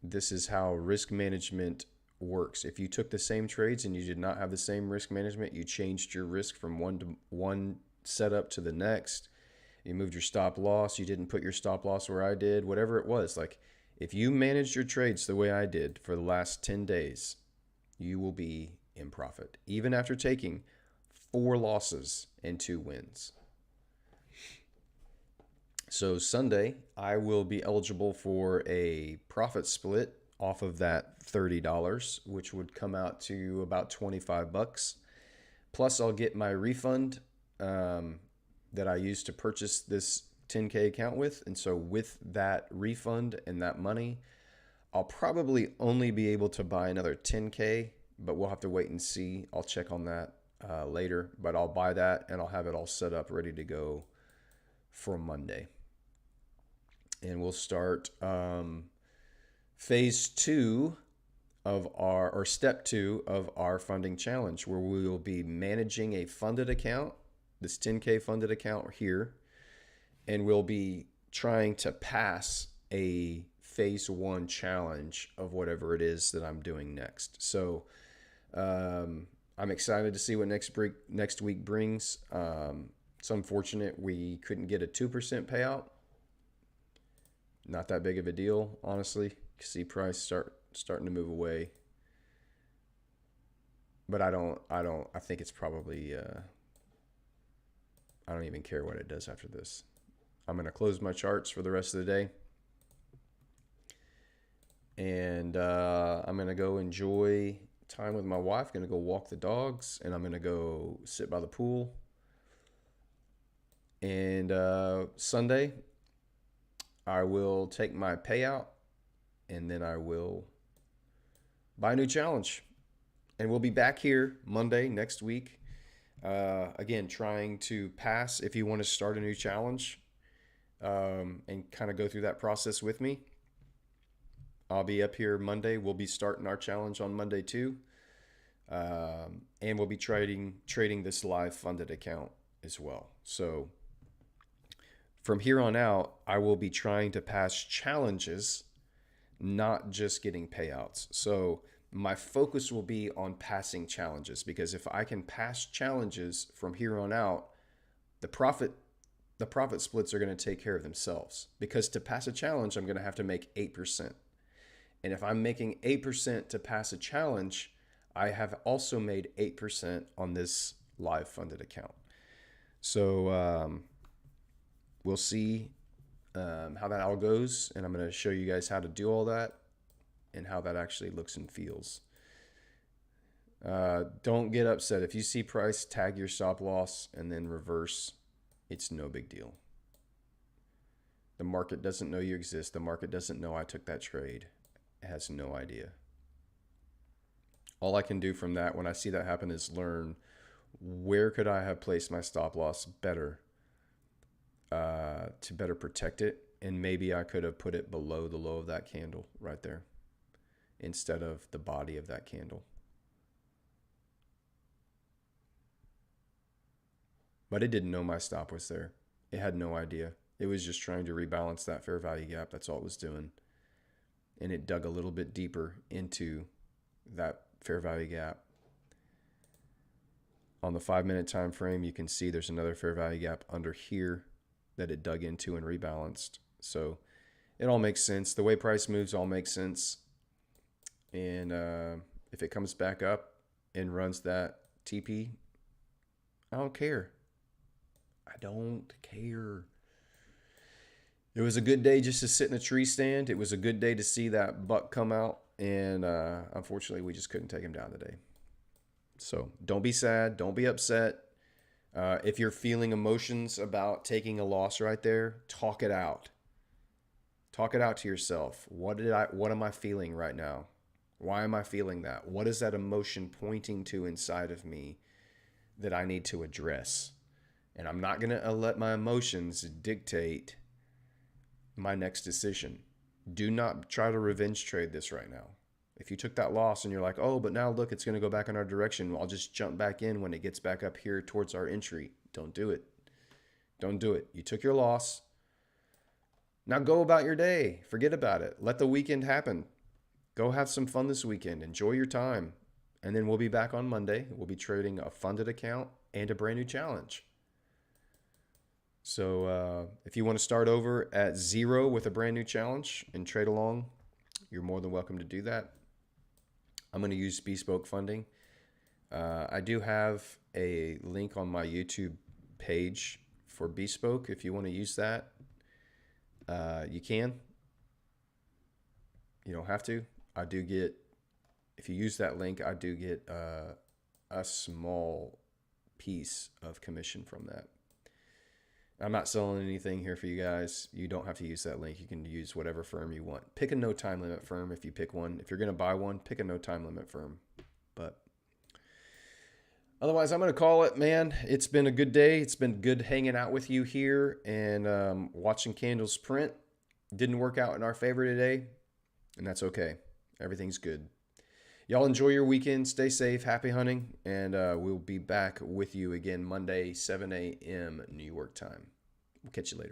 This is how risk management works. If you took the same trades and you did not have the same risk management, you changed your risk from one setup to the next. You moved your stop loss. You didn't put your stop loss where I did, whatever it was. Like if you managed your trades the way I did for the last 10 days, you will be in profit, even after taking 4 losses and 2 wins. So Sunday, I will be eligible for a profit split off of that $30, which would come out to about $25. Plus, I'll get my refund that I used to purchase this 10K account with. And so with that refund and that money, I'll probably only be able to buy another 10K, but we'll have to wait and see. I'll check on that later, but I'll buy that and I'll have it all set up ready to go for Monday. And we'll start phase 2 of or step 2 of our funding challenge, where we will be managing a funded account, this 10K funded account here, and we'll be trying to pass a phase 1 challenge of whatever it is that I'm doing next. So I'm excited to see what next week brings. It's unfortunate we couldn't get a 2% payout. Not that big of a deal, honestly. See price starting to move away. But I think it's probably, I don't even care what it does after this. I'm going to close my charts for the rest of the day. And I'm going to go enjoy time with my wife. Going to go walk the dogs, and I'm going to go sit by the pool. And Sunday, I will take my payout and then I will buy a new challenge. And we'll be back here Monday next week. Again, trying to pass if you want to start a new challenge and kind of go through that process with me. I'll be up here Monday. We'll be starting our challenge on Monday too. And we'll be trading this live funded account as well. So from here on out, I will be trying to pass challenges, not just getting payouts. So my focus will be on passing challenges, because if I can pass challenges from here on out, the profit splits are going to take care of themselves, because to pass a challenge, I'm going to have to make 8%. And if I'm making 8% to pass a challenge, I have also made 8% on this live funded account. So we'll see how that all goes. And I'm going to show you guys how to do all that and how that actually looks and feels. Don't get upset. If you see price, tag your stop loss and then reverse. It's no big deal. The market doesn't know you exist. The market doesn't know I took that trade. It has no idea. All I can do from that when I see that happen is learn where could I have placed my stop loss better to better protect it. And maybe I could have put it below the low of that candle right there instead of the body of that candle. But it didn't know my stop was there. It had no idea. It was just trying to rebalance that fair value gap. That's all it was doing. And it dug a little bit deeper into that fair value gap. On the 5-minute time frame, you can see there's another fair value gap under here that it dug into and rebalanced. So it all makes sense. The way price moves all makes sense. And if it comes back up and runs that TP, I don't care. I don't care. It was a good day just to sit in a tree stand. It was a good day to see that buck come out. And unfortunately, we just couldn't take him down today. So don't be sad. Don't be upset. If you're feeling emotions about taking a loss right there, talk it out. Talk it out to yourself. What am I feeling right now? Why am I feeling that? What is that emotion pointing to inside of me that I need to address? And I'm not going to let my emotions dictate my next decision. Do not try to revenge trade this right now. If you took that loss and you're like, oh, but now look, it's going to go back in our direction. I'll just jump back in when it gets back up here towards our entry. Don't do it. Don't do it. You took your loss. Now go about your day. Forget about it. Let the weekend happen. Go have some fun this weekend. Enjoy your time. And then we'll be back on Monday. We'll be trading a funded account and a brand new challenge. So if you want to start over at 0 with a brand new challenge and trade along, you're more than welcome to do that. I'm going to use Bespoke Funding. I do have a link on my YouTube page for Bespoke. If you want to use that, you can. You don't have to. I do get, if you use that link, I do get a small piece of commission from that. I'm not selling anything here for you guys. You don't have to use that link. You can use whatever firm you want. Pick a no time limit firm if you pick one. If you're going to buy one, pick a no time limit firm. But otherwise, I'm going to call it, man. It's been a good day. It's been good hanging out with you here and watching candles print. Didn't work out in our favor today, and that's okay. Everything's good. Y'all enjoy your weekend. Stay safe. Happy hunting. And we'll be back with you again Monday, 7 a.m. New York time. We'll catch you later.